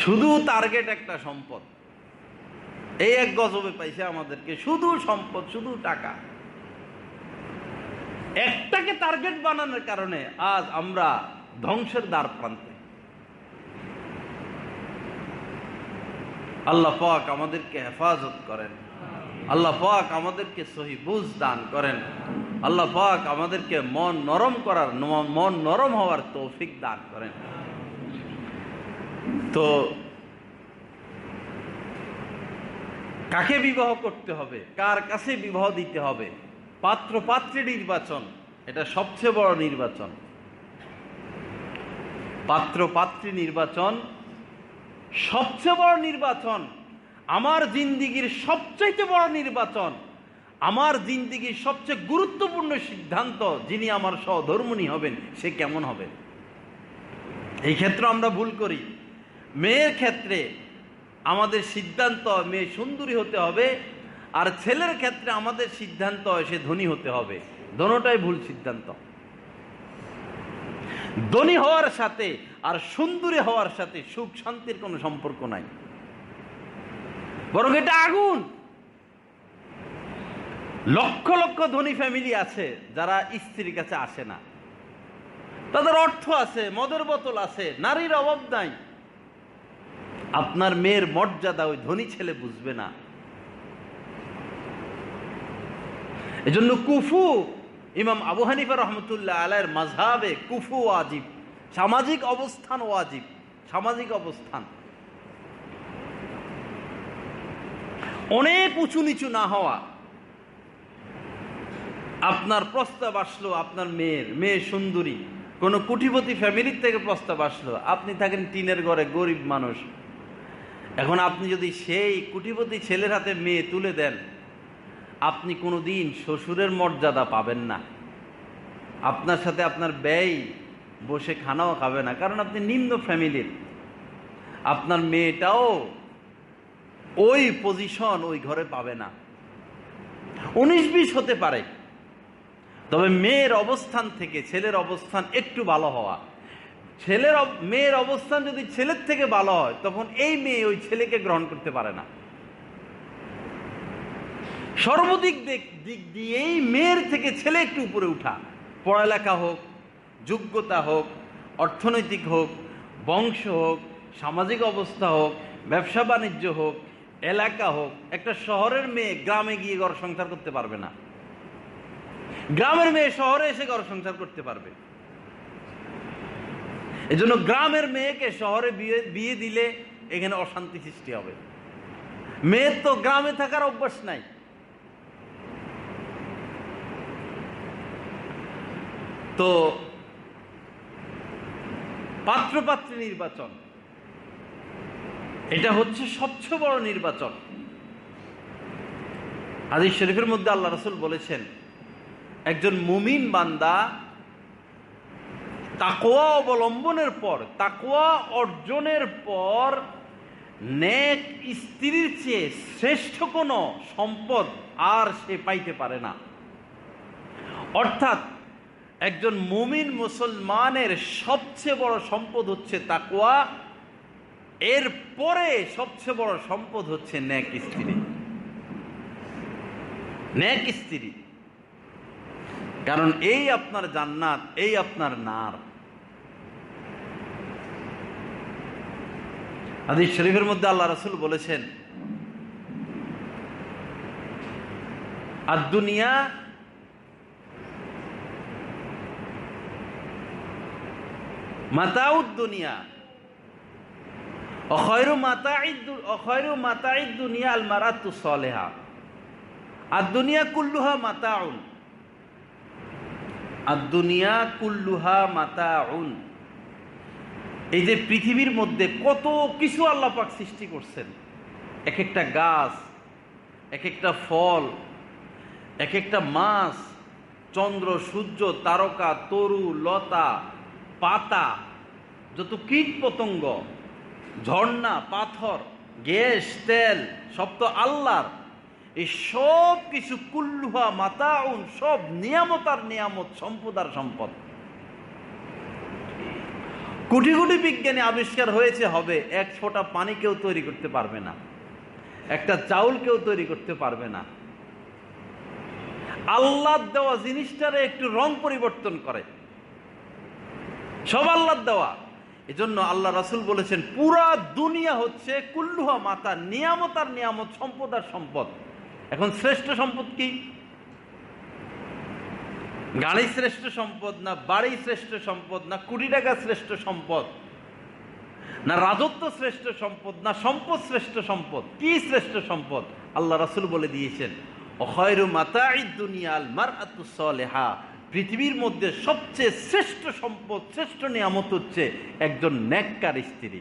শুধু টার্গেট একটা সম্পদ, এই এক গজবে পাইছে আমাদেরকে, শুধু সম্পদ, শুধু টাকা। একটাকে টার্গেট বানানোর কারণে আজ আমরা ধ্বংসের দ্বার প্রান্তে। আল্লাহ পাক আমাদেরকে হেফাজত করেন, আল্লাহ পাক আমাদেরকে সহি বুঝ দান করেন, আল্লাহ পাক আমাদেরকে মন নরম করার, মন নরম হওয়ার তৌফিক দান করেন। তো কাকে বিবাহ করতে হবে, কার কাছে বিবাহ দিতে হবে, পাত্র পাত্রী নির্বাচন, এটা সবচেয়ে বড় নির্বাচন। পাত্র পাত্রী নির্বাচন সবচেয়ে বড় নির্বাচন, আমার জিন্দিগির সবচেয়ে বড় নির্বাচন, আমার জিন্দিগির সবচেয়ে গুরুত্বপূর্ণ সিদ্ধান্ত। যিনি আমার সহধর্মিণী হবেন সে কেমন হবে? এই ক্ষেত্রে আমরা ভুল করি। মেয়ের ক্ষেত্রে আমাদের সিদ্ধান্ত মেয়ে সুন্দরী হতে হবে, আর ছেলের ক্ষেত্রে আমাদের সিদ্ধান্ত সে ধনী হতে হবে। দোনোটাই ভুল সিদ্ধান্ত। ধনী হওয়ার সাথে আর সুন্দরী হওয়ার সাথে সুখ শান্তির কোনো সম্পর্ক নাই, বরং এটা আগুন। লক্ষ লক্ষ ধনী ফ্যামিলি আছে যারা স্ত্রীর কাছে আসে না, তাদের অর্থ আছে, মদের বোতল আছে, নারীর অভাব নাই। আপনার মেয়ের মর্যাদা ওই ধনী ছেলে বুঝবে না। এজন্য কুফু, ইমাম আবু হানিফা রহমতুল্লাহ আলাইহির মাযহাবে কুফু ওয়াজিব, সামাজিক অবস্থান ওয়াজিব, সামাজিক অবস্থান। অনেক উঁচু নিচু না হওয়া। আপনার প্রস্তাব আসলো, আপনার মেয়ে সুন্দরী, কোনো কোটিপতি ফ্যামিলির থেকে প্রস্তাব আসলো, আপনি থাকেন টিনের ঘরে, গরিব মানুষ। এখন আপনি যদি সেই কোটিপতি ছেলের হাতে মেয়ে তুলে দেন, আপনি কোনোদিন শ্বশুরের মর্যাদা পাবেন না। আপনার সাথে আপনার ব্যয় বসে খানাও খাবে না, কারণ আপনি নিম্ন ফ্যামিলির। আপনার মেয়েটাও ওই পজিশন ওই ঘরে পাবে না। 19-20 হতে পারে, তবে মেয়ের অবস্থান থেকে ছেলের অবস্থান একটু ভালো হওয়া। মেয়ের অবস্থান যদি ছেলের থেকে ভালো হয়, তখন এই মেয়ে ওই ছেলেকে গ্রহণ করতে পারে না। সর্বদিক দিক দিয়েই মেয়ের থেকে ছেলে একটু উপরে উঠা, পড়ালেখা হোক, যোগ্যতা হোক, অর্থনৈতিক হোক, বংশ হোক, সামাজিক অবস্থা হোক, ব্যবসা বাণিজ্য হোক, এলাকা হোক। একটা শহরের মেয়ে গ্রামে গিয়ে ঘর সংসার করতে পারবে না, গ্রামের মেয়ে শহরে এসে ঘর সংসার করতে পারবে। এজন্য গ্রামের মেয়েকে শহরে বিয়ে দিলে এখানে অশান্তি সৃষ্টি হবে। মেয়ের তো গ্রামে থাকার অভ্যাস নাই। তো পাত্রপাত্রী নির্বাচন, এটা হচ্ছে সবচেয়ে বড় নির্বাচন। হাদিস শরীফের মধ্যে আল্লাহ রাসূল বলেছেন, একজন মুমিন বান্দা তাকওয়া অবলম্বনের পর, তাকওয়া অর্জনের পর নেক স্ত্রীর চেয়ে শ্রেষ্ঠ কোনো সম্পদ আর সে পাইতে পারে না। অর্থাৎ একজন মুমিন মুসলমানের সবচেয়ে বড় সম্পদ হচ্ছে তাকওয়া, এর পরে সবচেয়ে বড় সম্পদ হচ্ছে নেক স্ত্রী। নেক স্ত্রী, কারণ এই আপনার জান্নাত, এই আপনার নার। হাদিস শরীফের মধ্যে আল্লাহ রাসূল বলেছেন, আদ-দুনিয়া মাতাউদ দুনিয়া অখয়রু মাতাইদ দুনিয়া আল মারাতু সালেহা। আদ-দুনিয়া কুল্লুহা মাতাউন, আদ-দুনিয়া কুল্লুহা মাতাউন। এই যে পৃথিবীর মধ্যে কত কিছু আল্লাহ পাক সৃষ্টি করছেন, এক একটা গাছ, এক একটা ফল, এক একটা মাছ, চন্দ্র, সূর্য, তারকা, তরু, লতা, পাতা, যত কীট পতঙ্গ, ঝর্ণা, পাথর, গ্যাস, তেল, সব তো আল্লাহর। এই সব কিছু কুল্লুহা মাতাউন, সব নিয়ামত আর নিয়ামত, সম্পদ আর সম্পদ। কোটি কোটি বিজ্ঞানী আবিষ্কার হয়েছে, হবে, এক ফোঁটা পানি কেউ তৈরি করতে পারবে না, একটা চাউল কেউ তৈরি করতে পারবে না। আল্লাহর দেওয়া জিনিসটারে একটু রং পরিবর্তন করে, সব আল্লাহর দেওয়া। এজন্য আল্লাহ রাসূল বলেছেন, পুরা দুনিয়া হচ্ছে কুল্লুহা মাতা, নিয়ামত আর নিয়ামত, সম্পদ আর সম্পদ। এখন শ্রেষ্ঠ সম্পদ কি? গাড়ি শ্রেষ্ঠ সম্পদ না, বাড়ি শ্রেষ্ঠ সম্পদ না, কোটি টাকা শ্রেষ্ঠ সম্পদ না, রাজত্ব শ্রেষ্ঠ সম্পদ না, সম্পদ শ্রেষ্ঠ সম্পদ? কি শ্রেষ্ঠ সম্পদ? আল্লাহ রাসূল বলে দিয়েছেন, খায়রু মাতাইদ দুনিয়া আল মারআতু সালেহা। পৃথিবীর মধ্যে সবচেয়ে শ্রেষ্ঠ সম্পদ, শ্রেষ্ঠ নিয়ামত হচ্ছে একজন নেককার স্ত্রী।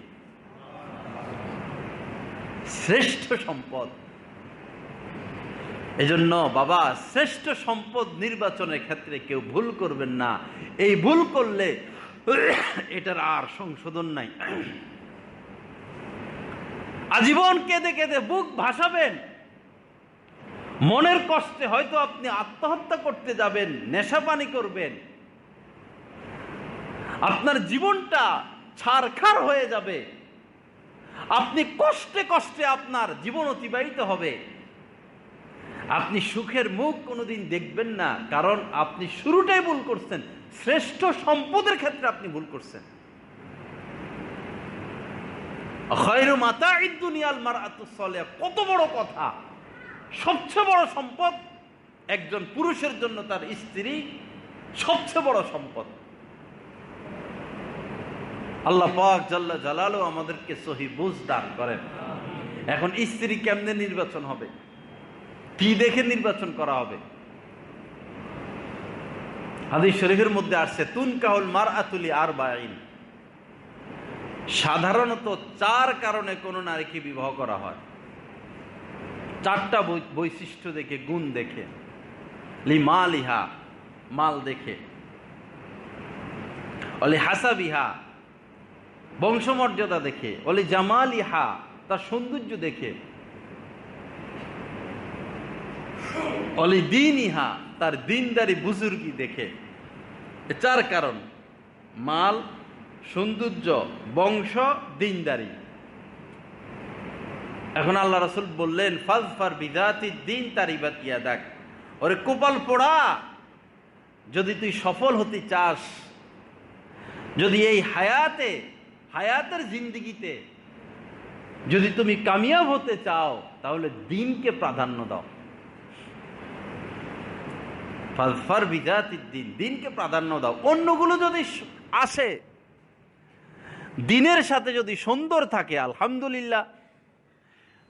শ্রেষ্ঠ সম্পদ। এজন্য বাবা, শ্রেষ্ঠ সম্পদ নির্বাচনের ক্ষেত্রে কেউ ভুল করবেন না। এই ভুল করলে এটার আর সংশোধন নাই। আজীবন কেঁদে কেঁদে বুক ভাসাবেন, মনের কষ্টে হয়তো আপনি আত্মহত্যা করতে যাবেন, নেশাপানি করবেন, আপনার জীবনটা ছারখার হয়ে যাবে, আপনি কষ্টে কষ্টে আপনার জীবন অতিবাহিত হবে। আপনি সুখের মুখ কোনোদিন দেখবেন না, কারণ আপনি শুরুটাই ভুল করছেন। শ্রেষ্ঠ সম্পদের ক্ষেত্রে আপনি ভুল করছেন। খায়রু মাতাইদ দুনিয়া আল মারআতু সালিহা, কত বড় কথা! সবচেয়ে বড় সম্পদ একজন পুরুষের জন্য তার স্ত্রী সবচেয়ে বড় সম্পদ। আল্লাহ পাক জাল্লা জালালু আমাদেরকে সহি বুঝ দান করেন। এখন স্ত্রী কেমনে নির্বাচন হবে, কি দেখে নির্বাচন করা হবে? হাদিস শরীফের মধ্যে আসছে তুনকাহুল মারআতুলি আরবাঈন, সাধারণত 4 কারণে কোন নারীকে বিবাহ করা হয়। 4টা বৈশিষ্ট্য দেখে, গুণ দেখে। লিমালিহা, মাল দেখে। অলি হাসাবিহা, বংশমর্যাদা দেখে। অলি জামালিহা, তার সৌন্দর্য দেখে। অলি দীনিহা, তার দিনদারি বুজুর্গি দেখে। 4 কারণ: মাল, সৌন্দর্য, বংশ, দিনদারি। এখন আল্লাহ রাসূল বললেন ফাজফার বিযাতিদ দ্বীন তারিবাত ইয়াদাক, ওরে কপাল পোড়া, যদি তুই সফল হতে চাস, যদি এই হায়াতের জিন্দেগিতে যদি তুমি কামিয়াব হতে চাও, তাহলে দ্বীনকে প্রাধান্য দাও। ফাজফার বিযাতিদ দ্বীন, দ্বীনকে প্রাধান্য দাও। অন্যগুলো যদি আসে, দ্বীনের সাথে যদি সুন্দর থাকে আলহামদুলিল্লাহ,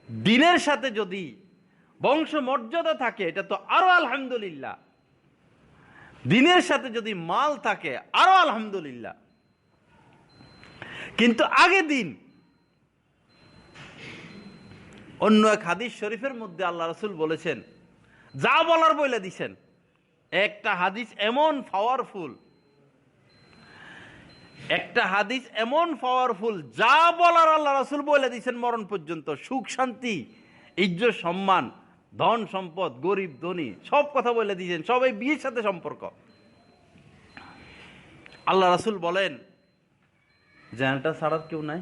দ্বীনের সাথে যদি বংশ মর্যাদা থাকে এটা তো আরো আলহামদুলিল্লাহ, দ্বীনের সাথে যদি মাল থাকে আরো আলহামদুলিল্লাহ। কিন্তু আগে দিন। অন্য এক হাদিস শরীফের মধ্যে আল্লাহ রাসূল বলেছেন, যা বলার বলে দিছেন। একটা হাদিস এমন পাওয়ারফুল, যা বলার আল্লাহ রাসূল বলে দিয়েছেন মরণ পর্যন্ত। সুখ শান্তি, ইজ্জত সম্মান, ধন সম্পদ, গরিব ধনী, সব কথা বলে দিয়েছেন। সবাই বিয়ের সাথে সম্পর্ক। আল্লাহ রাসূল বলেন, জানাটা ছাড়ার কেউ নাই,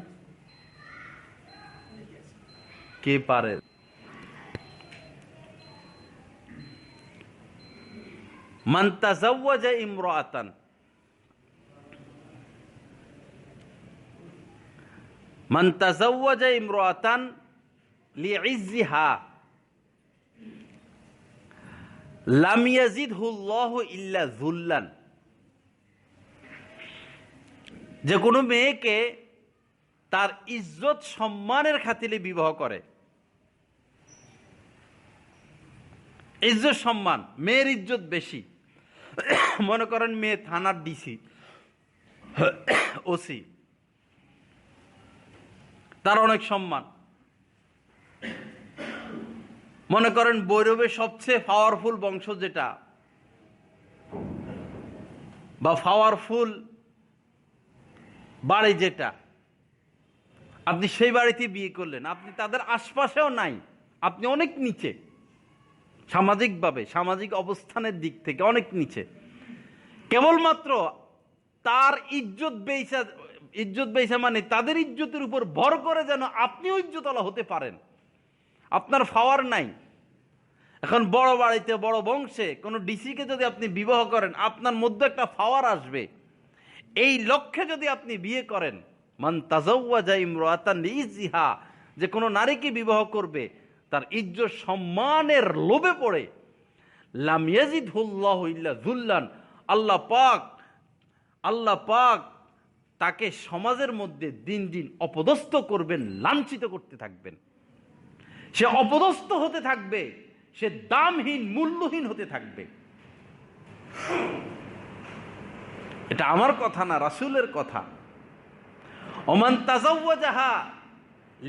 কে পারে? মান তাযাওয়াজা ইমরাআতান, মান তাযাওয়াজা ইমরাআতান লিইজ্জিহা লাম ইয়াজিদহুল্লাহু ইল্লা যুল্লান। যে কোনো মেয়েকে তার ইজ্জত সম্মানের খাতিরে বিবাহ করে, ইজ্জত সম্মান, মেয়ের ইজ্জত বেশি। মনে করেন মেয়ে থানার ডিসি, ওসি, তার অনেক সম্মান। মনে করেন বৈরবের সবচেয়ে পাওয়ারফুল বংশ যেটা, বা পাওয়ারফুল বাড়ি যেটা, আপনি সেই বাড়িতে বিয়ে করলেন, আপনি তাদের আশপাশেও নাই, আপনি অনেক নিচে সামাজিকভাবে, সামাজিক অবস্থানের দিক থেকে অনেক নিচে। কেবলমাত্র তার ইজ্জত বেইসা মানে তাদের ইজ্জতের উপর ভর করে যেন আপনিও ইজ্জতওয়ালা হতে পারেন। আপনার পাওয়ার নাই। এখন বড় বাড়িতে, বড় বংশে কোনো ডিসিকে যদি আপনি বিবাহ করেন, আপনার মধ্যে একটা পাওয়ার আসবে। এই লক্ষ্যে যদি আপনি বিয়ে করেন, মান তাযাওয়াজা ইমরাআতান লিইজ্জিহা, যে কোনো নারীকে বিবাহ করবে তার ইজ্জত সম্মানের লোভে পড়ে, লাম ইয়াজিদহুল্লাহু ইল্লা যুল্লান, আল্লাহ পাক তাকে সমাজের মধ্যে দিন দিন অপদস্থ করবেন, লাঞ্ছিত করতে থাকবেন। সে অপদস্থ হতে থাকবে, সে দামহীন, মূল্যহীন হতে থাকবে। এটা আমার কথা না, রাসূলের কথা। ওমান তাযাওয়াজাহা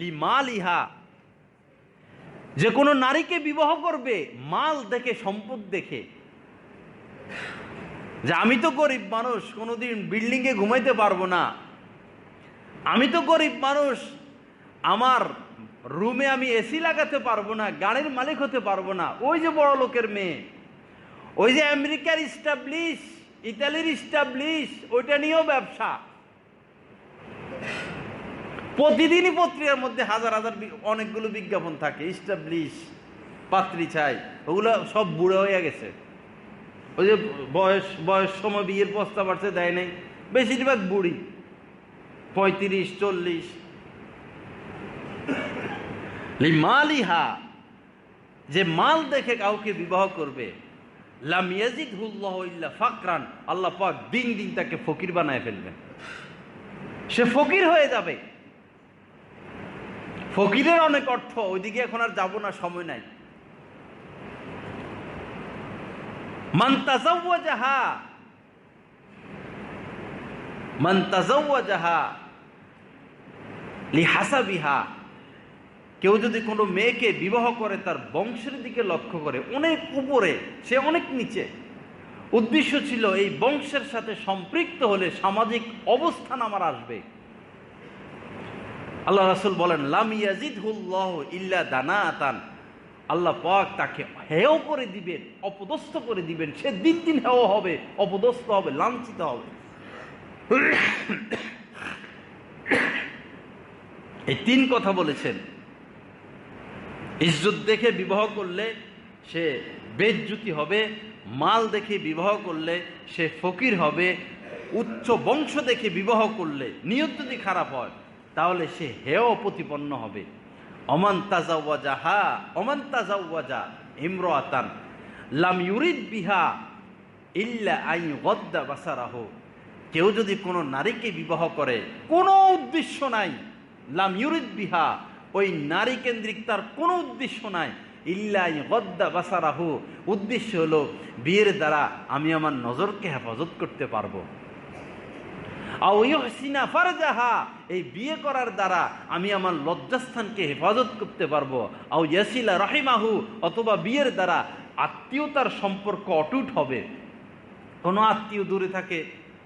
লিমালিহা, যে কোনো নারীকে বিবাহ করবে মাল দেখে, সম্পদ দেখে। যে আমি তো গরিব মানুষ, কোনোদিন বিল্ডিংয়ে ঘুমাইতে পারবো না, আমি তো গরিব মানুষ, আমার রুমে আমি এসি লাগাতে পারবো না, গাড়ির মালিক হতে পারবো না। ওই যে বড় লোকের মেয়ে, ওই যে আমেরিকার ইস্টাবলিশ, ইতালির ইস্টাবলিশ, ওইটা নিয়েও ব্যবসা। প্রতিদিনই পত্রিকার মধ্যে হাজার হাজার অনেকগুলো বিজ্ঞাপন থাকে, ইস্টাবলিশ, পাত্রী চাই, ওগুলো সব বুড়ো হয়ে গেছে। ওই যে বয়স সময় বিয়ের প্রস্তাব আসছে, দেয় নাই, বেশিরভাগ বুড়ি, 35-40। লিমালিহা, যে মাল দেখে কাউকে বিবাহ করবে, লাম ইয়াজিদহুল্লাহু ইল্লা ফাকরান, আল্লাহ পাক দিন দিন তাকে ফকির বানায় ফেলবেন, সে ফকির হয়ে যাবে। ফকিরের অনেক অর্থ, ওইদিকে এখন আর যাব না, সময় নাই। মান তাযাওয়াজাহা লিহাসাবিহা, কেউ যদি কোনো মেয়েকে বিবাহ করে তার বংশের দিকে লক্ষ্য করে, অনেক উপরে, সে অনেক নিচে, উদ্দেশ্য ছিল এই বংশের সাথে সম্পৃক্ত হলে সামাজিক অবস্থান আমার আসবে। আল্লাহ রাসূল বলেন লাম ইয়াজিদহুল্লাহু ইল্লা দানাতান, আল্লাহ পাক তাকে হেয় করে দিবেন, অপদস্থ করে দিবেন, সে দিন দিন হেয় হবে, অপদস্থ হবে, লাঞ্ছিত হবে। এই তিন কথা বলেছেন। ইজ্জত দেখে বিবাহ করলে সে বেইজ্জতি হবে, মাল দেখে বিবাহ করলে সে ফকির হবে, উচ্চ বংশ দেখে বিবাহ করলে নিয়ত যদি খারাপ হয় তাহলে সে হেয় প্রতিপন্ন হবে। ওমান তাযাওয়াজা ইমরাতান লাম ইউরিদ বিহা ইল্লা আন গদ্দা বাসারাহু, কেউ যদি কোনো নারীকে বিবাহ করে কোনো উদ্দেশ্য নাই, লাম ইউরিদ বিহা, ওই নারী কেন্দ্রিক তার কোনো উদ্দেশ্য নাই, ইল্লা আন গদ্দা বাসারাহু, উদ্দেশ্য হলো বিয়ের দ্বারা আমি আমার নজরকে হেফাজত করতে পারবো। আও ইউহসিনা ফারজাহা, এই বিয়ে করার দ্বারা আমি আমার লজ্জাস্থানকে হেফাজত করতে পারবো। আও ইয়াসিলা রাহিমাহু, অথবা বিয়ের দ্বারা আত্মীয়তার সম্পর্ক অটুট হবে। কোনো আত্মীয় দূরে থাকে,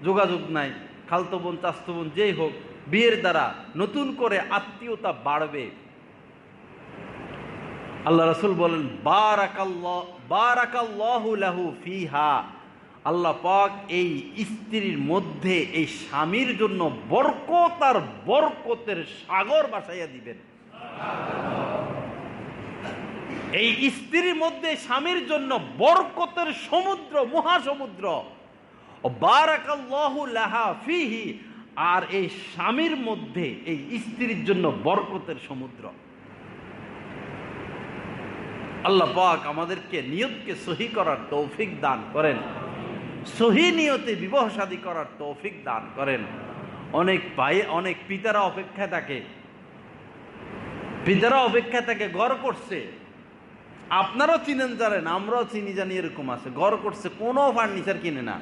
যোগাযোগ নাই, খালতো বোন চাচতো বোন যেই হোক, বিয়ের দ্বারা নতুন করে আত্মীয়তা বাড়বে। আল্লাহ রাসূল বলেন বারাকাল্লাহু লাহু ফিহা, আল্লাহ পাক এই স্ত্রীর মধ্যে এই স্বামীর জন্য বরকত আর বরকতের সাগর বাসাইয়া দিবেন। এই স্ত্রীর মধ্যে স্বামীর জন্য বরকতের সমুদ্র, মহাসমুদ্র। বারাকাল্লাহু লাহা ফিহি, আর এই স্বামীর মধ্যে এই স্ত্রীর জন্য বরকতের সমুদ্র। আল্লাহ পাক আমাদেরকে নিয়তকে সহি করার তৌফিক দান করেন, সহি নিয়তে বিবাহ শাদী করার তৌফিক দান করেন। অনেক ভাই, অনেক পিতারা অপেক্ষায় থাকে, ঘর করছে, আপনারাও চিনেন জানেন, আমরাও চিনি জানি, এরকম আছে, ঘর করছে, কোনো ফার্নিচার কিনে না,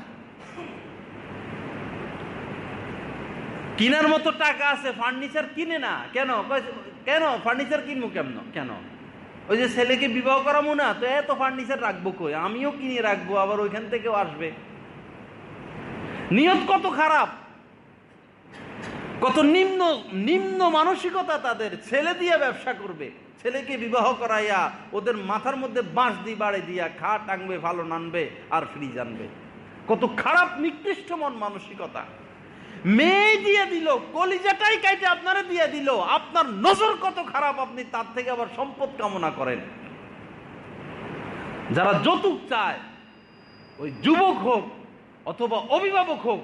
কিনার মতো টাকা আছে, ফার্নিচার কিনে না। কেন ফার্নিচার কিনবো? কেন ওই যে ছেলেকে বিবাহ করাবো না, তো এত ফার্নিচার রাখবো কই, আমিও কিনে রাখবো, আবার ওইখান থেকেও আসবে। নিয়ত কত খারাপ, কত নিম্ন মানসিকতা তাদের। ছেলে দিয়ে ব্যবসা করবে, ছেলেকে বিবাহ করাইয়া ওদের মাথার মধ্যে বাঁশ দিয়ে বাড়ি দিয়া খা টাঙবে, ভালো নানবে আর ফ্রিজ আনবে। কত খারাপ নিকৃষ্ট মন মানসিকতা। মেয়ে দিয়ে দিল, কলিজাটাই কাইটে আপনারা দিয়ে দিল, আপনার নজর কত খারাপ, আপনি তার থেকে আবার সম্পদ কামনা করেন। যারা যৌতুক চায়, ওই যুবক হোক অথবা অভিভাবক হোক,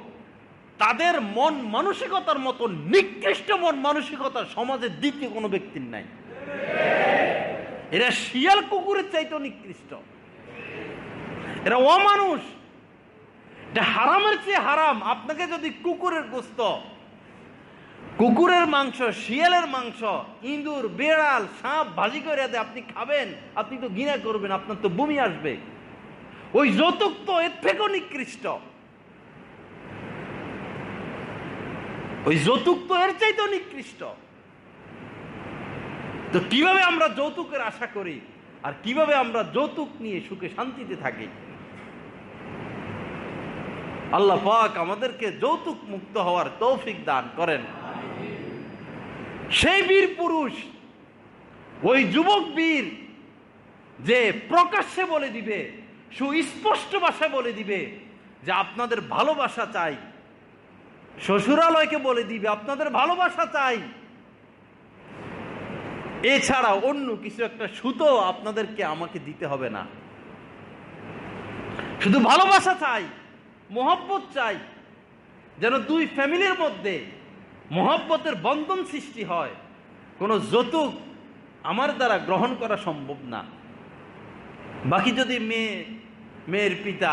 তাদের মন মানসিকতার মতো নিকৃষ্ট মন মানসিকতা সমাজে দ্বিতীয় কোনো ব্যক্তির নাই। এরা শিয়াল কুকুরের চাইতেও নিকৃষ্ট, এরা অমানুষ, এটা হারামের চেয়ে হারাম। আপনাকে যদি কুকুরের গোস্ত, কুকুরের মাংস, শিয়ালের মাংস, ইঁদুর, বেড়াল, সাপ ভাজি করে দেয়, আপনি খাবেন, আপনি তো ঘৃণা করবেন, আপনার তো বমি আসবে। ওই যৌতুক তো এর থেকেও নিকৃষ্ট, ওই যৌতুক তো এর চাইতেও নিকৃষ্ট। তো কিভাবে আমরা যৌতুকের আশা করি, আর কিভাবে আমরা যৌতুক নিয়ে সুখে শান্তিতে থাকি? আল্লাহ পাক আমাদেরকে যৌতুক মুক্ত হওয়ার তৌফিক দান করেন। সেই বীর পুরুষ, ওই যুবক বীর, যে প্রকাশ্যে বলে দিবে, সুস্পষ্ট ভাষায় বলে দিবে যে আপনাদের ভালোবাসা চাই, শ্বশুরালয়কে বলে দিবে আপনাদের ভালোবাসা চাই, এছাড়া অন্য কিছু একটা সুতো আপনাদেরকে আমাকে দিতে হবে না, শুধু ভালোবাসা চাই, মহব্বত চাই, যেন দুই ফ্যামিলির মধ্যে মহব্বতের বন্ধন সৃষ্টি হয়। কোনো যৌতুক আমার দ্বারা গ্রহণ করা সম্ভব না। বাকি যদি মেয়ের পিতা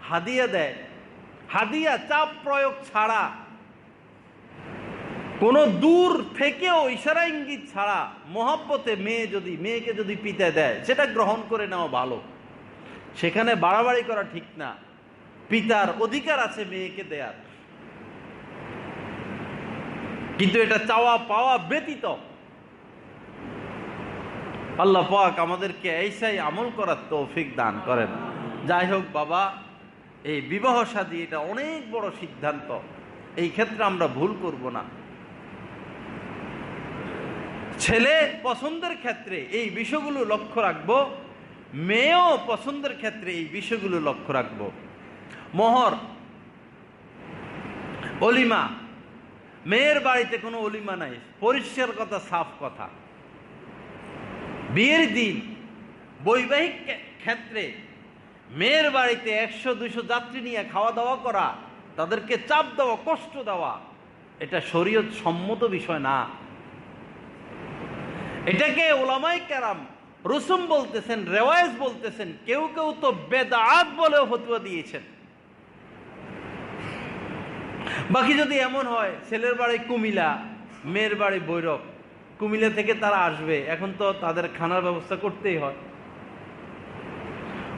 হাদিয়া দেয়, হাদিয়া চাপ প্রয়োগ ছাড়া, কোনো দূর থেকেও ইশারা ইঙ্গিত ছাড়া মহব্বতে মেয়েকে যদি পিতা দেয়, সেটা গ্রহণ করে নেওয়া ভালো। সেখানে বাড়াবাড়ি করা ঠিক না। পিতার অধিকার আছে মেয়েকে দেয়ার, কিন্তু এটা চাওয়া পাওয়া ব্যতীত। আল্লাহ পাক আমাদেরকে এইসাই আমল করার তৌফিক দান করেন। যাই হোক বাবা, এই বিবাহ শাদী এটা অনেক বড় সিদ্ধান্ত, এই ক্ষেত্রে আমরা ভুল করব না। ছেলে পছন্দের ক্ষেত্রে এই বিষয়গুলো লক্ষ্য রাখবো, মেয়েও পছন্দের ক্ষেত্রে এই বিষয়গুলো লক্ষ্য রাখবো। মোহর, অলিমা, মেয়ের বাড়িতে কোনো অলিমা নাই, পরিষ্কার কথা, সাফ কথা। বিয়ের দিন বৈবাহিক ক্ষেত্রে মেয়ের বাড়িতে 100-200 যাত্রী নিয়ে খাওয়া দাওয়া করা, তাদেরকে চাপ দেওয়া, কষ্ট দেওয়া, এটা শরীয়ত সম্মত বিষয় না। এটাকে উলামায়ে কেরাম রসুম বলতেছেন, রেওয়ায়েজ বলতেছেন, কেউ কেউ তো বেদাত বলেও ফতোয়া দিয়েছেন। বাকি যদি এমন হয় ছেলের বাড়ি কুমিল্লা, মেয়ের বাড়ি ভৈরব, কুমিল্লা থেকে তারা আসবে, এখন তো তাদের খানার ব্যবস্থা করতেই হয়।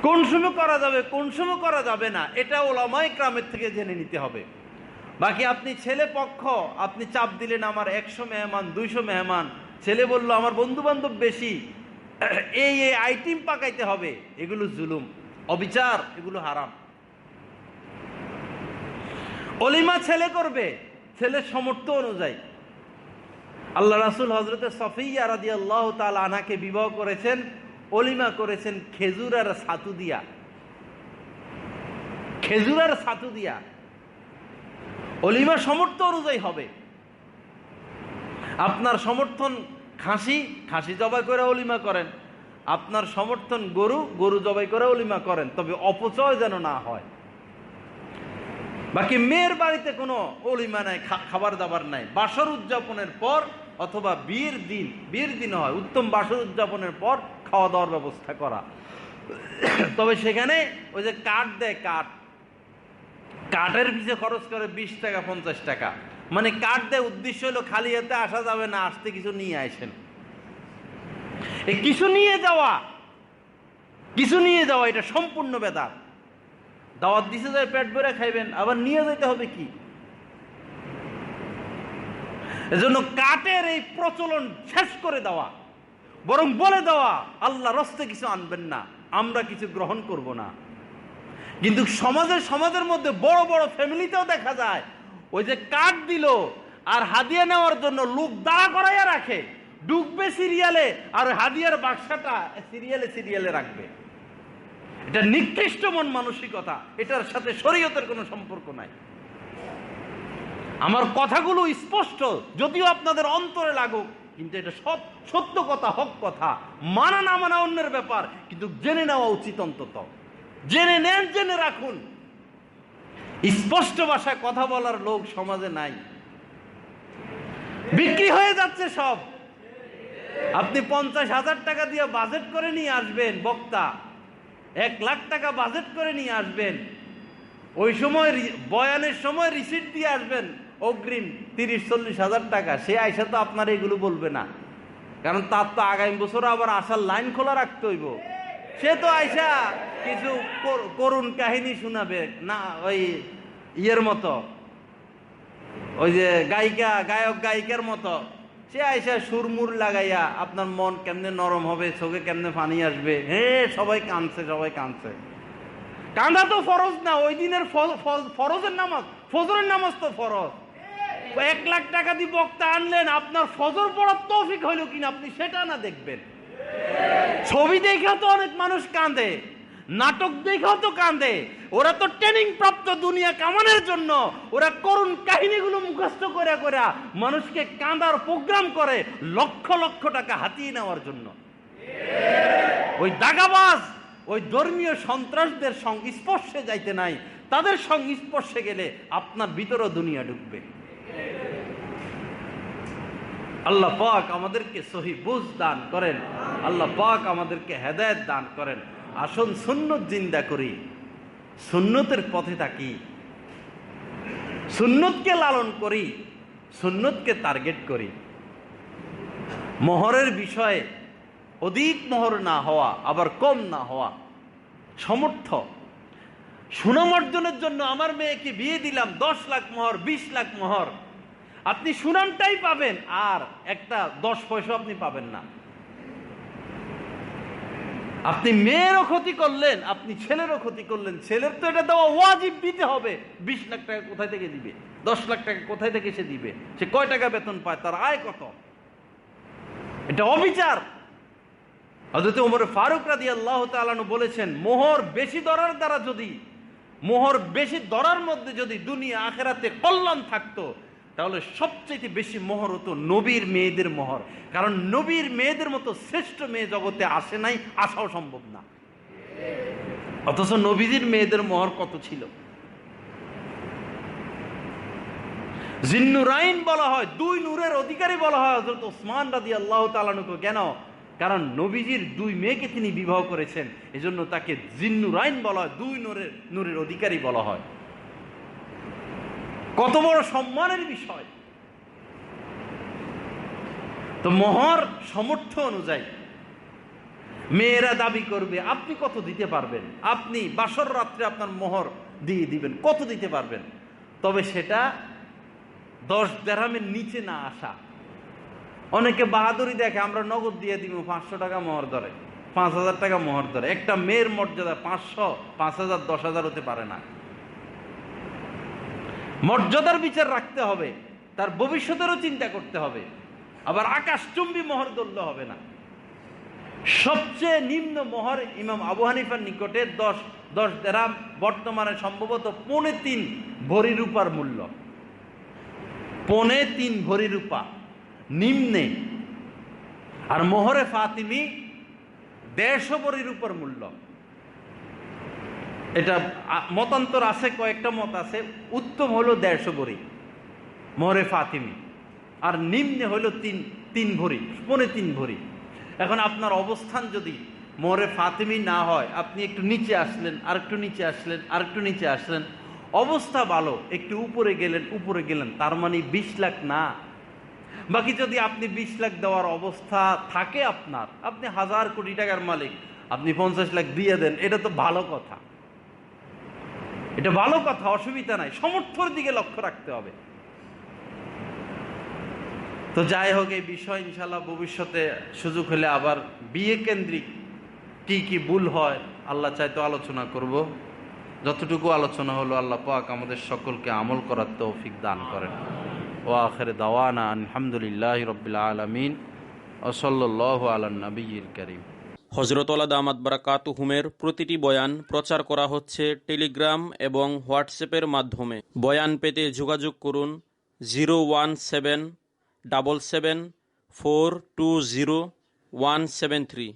কোন সময় করা যাবে, কোন সময় করা যাবে না, এটা উলামায়ে কেরামের থেকে জেনে নিতে হবে। বাকি আপনি ছেলে পক্ষ, আপনি চাপ দিলেন আমার 100 মেহমান, 200 মেহমান, ছেলে বলল আমার বন্ধু বান্ধব বেশি, এই আইটেম পাকাইতে হবে, এগুলো জুলুম, অবিচার, এগুলো হারাম। অলিমা ছেলে করবে ছেলের সামর্থ্য অনুযায়ী। আল্লাহ রাসূল হযরতে সফিয়া রাদিয়াল্লাহু তাআলা আনহাকে বিবাহ করেছেন, অলিমা করেছেন খেজুর আর ছাতু দিয়া, খেজুর আর ছাতু দিয়া। অলিমা সামর্থ্য অনুযায়ী হবে। আপনার সমর্থন খাসি জবাই করে অলিমা করেন, আপনার সমর্থন গরু জবাই করে অলিমা করেন, তবে অপচয় যেন না হয়। বাকি মেয়ের বাড়িতে কোনো অলিমা নাই, খাবার দাবার নাই। বাসর উদযাপনের পর অথবা বিয়ের দিন হয়, উত্তম বাসর উদযাপনের পর খাওয়া দাওয়ার ব্যবস্থা করা। তবে সেখানে ওই যে কাঠ দেয়, কাঠের পিছিয়ে খরচ করে 20 টাকা 50 টাকা, মানে কাঠ দেয়, উদ্দেশ্য হলো খালি হাতে আসা যাবে না, আসতে কিছু নিয়ে আসেন। এই কিছু নিয়ে যাওয়া এটা সম্পূর্ণ বেদাত। দাওয়াত দিতে যায় পেট ভরে খাইবেন, আবার নিয়ে যেতে হবে কি? এজন্য কাঠের এই প্রচলন শেষ করে দেওয়া, বরং বলে দেওয়া আল্লাহর রাস্তায় কিছু আনবেন না, আমরা কিছু গ্রহণ করব না। কিন্তু সমাজের মধ্যে বড় বড় ফ্যামিলিতেও দেখা যায় ওই যে কাঠ দিল আর হাদিয়া নেওয়ার জন্য লোক দাঁড়া করাইয়া রাখে, ঢুকবে সিরিয়ালে আর হাদিয়ার বাক্সটা সিরিয়ালে রাখবে। এটা নিকৃষ্ট মন মানসিকতা, এটার সাথে শরীয়তের কোনো সম্পর্ক নাই। আমার কথাগুলো স্পষ্ট, যদিও আপনাদের অন্তরে লাগুক, কিন্তু এটা সত্য কথা, হক কথা। মানা না মানা অন্যের ব্যাপার, কিন্তু জেনে নেওয়া উচিত। অন্তত জেনে নেন, জেনে রাখুন। স্পষ্ট ভাষায় কথা বলার লোক সমাজে নাই, বিক্রি হয়ে যাচ্ছে সব। আপনি 50,000 টাকা দিয়ে বাজেট করে নিয়ে আসবেন, বক্তা 1 লাখ টাকা বাজেট করে নিয়ে আসবেন, ওই সময় বয়ানের সময় রিসিট দিয়ে আসবেন অগ্রিম 30-40 হাজার টাকা। সে আইসা তো আপনার এগুলো বলবে না, কারণ তার তো আগামী বছর আবার আসার লাইন খোলা রাখতে হইব। সে তো আইসা কিছু করুণ কাহিনী শোনাবে না, ওই ইয়ের মতো, ওই যে গায়ক গায়িকার মতো। সে আইসা সুরমুর লাগাইয়া আপনার মন কেমনে নরম হবে, চোখে কেমনে পানি আসবে, সবাই কাঁদছে। কাঁদা তো ফরজ না, ওই দিনের ফরজের নামাজ, ফজরের নামাজ তো ফরজ। 1 লাখ টাকা দিয়ে বক্তা আনলেন, আপনার ফজর পড়ার তৌফিক হইল কিনা আপনি সেটা না দেখবেন। ছবি দেখা তো অনেক মানুষ কাঁদে, নাটক দেখাও তো কাঁদে। ওরা তো ট্রেনিং প্রাপ্ত দুনিয়া কামানোর জন্য, ওরা করুণ কাহিনীগুলো মুখস্থ করে মানুষকে কাঁদার প্রোগ্রাম করে, লক্ষ লক্ষ টাকা হাতিয়ে নেওয়ার জন্য। ওই দাগাবাজ, ওই ধর্মীয় সন্ত্রাসদের সংস্পর্শে যাইতে নাই, তাদের সংস্পর্শে গেলে আপনার ভিতরও দুনিয়া ঢুকবে। আল্লাহ পাক আমাদেরকে সহি বুঝ দান করেন, আল্লাহ পাক আমাদেরকে হেদায়েত দান করেন। আসুন সুন্নত জিন্দা করি, সুন্নতের পথে থাকি, সুন্নতকে লালন করি, সুন্নতকে টার্গেট করি। মোহরের বিষয়ে অধিক মোহর না হওয়া, আবার কম না হওয়া, সমর্থ। সুনাম অর্জনের জন্য আমার মেয়েকে বিয়ে দিলাম, 10 লাখ মোহর, 20 লাখ মোহর, আপনি সুনামটাই পাবেন, আর একটা 10 পয়সা আপনি পাবেন না। আপনি মেয়েরও ক্ষতি করলেন, আপনি ছেলেরও ক্ষতি করলেন। ছেলের তো এটা দেওয়া ওয়াজিব, দিতে হবে। 20 লাখ টাকা কোথায় থেকে দিবে? 10 লাখ টাকা কোথায় থেকে সে দিবে? সে কয় টাকা বেতন পায়? তার আয় কত? এটা অবিচার। হযরত ওমর ফারুক রাদিয়াল্লাহু তাআলা আনহু বলেছেন, মোহর বেশি ধরার দ্বারা যদি, মোহর বেশি ধরার মধ্যে যদি দুনিয়া আখেরাতে কল্যাণ থাকতো, তাহলে সবচেয়ে বেশি মোহর হতো নবীর মেয়েদের মোহর। কারণ নবীর মেয়েদের মতো শ্রেষ্ঠ মেয়ে জগতে আসে নাই, আসাও সম্ভব না। অথচ নবীজির মেয়েদের মোহর কত ছিল। জিন্নুরাইন বলা হয়, 2 নূরের অধিকারী বলা হয় হযরত ওসমান রাদিয়াল্লাহু তাআলা আনহুকে। কেন? কারণ নবীজির 2 মেয়েকে তিনি বিবাহ করেছেন, এজন্য তাকে জিন্নুরাইন বলা হয়, 2 নূরের অধিকারী বলা হয়। কত বড় সম্মানের বিষয়। তো মোহর সমর্থ অনুযায়ী মেয়েরা দাবি করবে, আপনি কত দিতে পারবেন? আপনি বাসর রাত্রে আপনার মোহর দিয়ে দিবেন, কত দিতে পারবেন? তবে সেটা 10 দিরহামের নিচে না আসা। অনেকে বাহাদুরি দেখে, আমরা নগদ দিয়ে দিব, 500 টাকা মোহর ধরে, 5000 টাকা মোহর ধরে। একটা মেয়ের মর্যাদা 500, 5000, 10,000 হতে পারে না। মর্যাদার বিচার রাখতে হবে, তার ভবিষ্যতেরও চিন্তা করতে হবে। আবার আকাশচুম্বী মোহর ধরলে হবে না। সবচেয়ে নিম্ন মোহর ইমাম আবু হানিফার নিকটে 10 দিরহাম, বর্তমানে সম্ভবত 3.5 ভরি রূপার মূল্য। 3.5 ভরি রূপা নিম্নে। আর মোহরে ফাতিমি 150 ভরি রূপার মূল্য। এটা মতান্তর আছে, কয়েকটা মত আছে। উত্তম হলো 150 ভরি মোহরে ফাতিমি, আর নিম্নে হলো 3 ভরি, 3.5 ভরি। এখন আপনার অবস্থান যদি মোহরে ফাতিমি না হয়, আপনি একটু নিচে আসলেন, আর একটু নিচে আসলেন, আর একটু নিচে আসলেন, অবস্থা ভালো, একটু উপরে গেলেন, তার মানে 20 লাখ না। বাকি যদি আপনি 20 লাখ দেওয়ার অবস্থা থাকে আপনার, আপনি 1000 কোটি টাকার মালিক, আপনি 50 লাখ দিয়ে দেন, এটা তো ভালো কথা। এটা ভালো কথা, অসুবিধা নাই। সমর্থর দিকে লক্ষ্য রাখতে হবে। তো যাই হোক, এই বিষয় ইনশাল্লাহ ভবিষ্যতে সুযোগ হলে আবার বিয়ে কেন্দ্রিক কি কি ভুল হয় আল্লাহ চাইতো আলোচনা করব। যতটুকু আলোচনা হলো, আল্লাহ পাক আমাদের সকলকে আমল করার তৌফিক দান করেন। ওয়া আখির দাওয়ানা আলহামদুলিল্লাহি রাব্বিল আলামিন ওয়া সাল্লাল্লাহু আলান নবিয়্যিল কারীম। হযরত ওয়ালা দামাত বারাকাতুহুমের প্রতিটি বয়ান প্রচার করা হচ্ছে টেলিগ্রাম এবং হোয়াটসঅ্যাপের মাধ্যমে। বয়ান পেতে যোগাযোগ করুন 01777420173।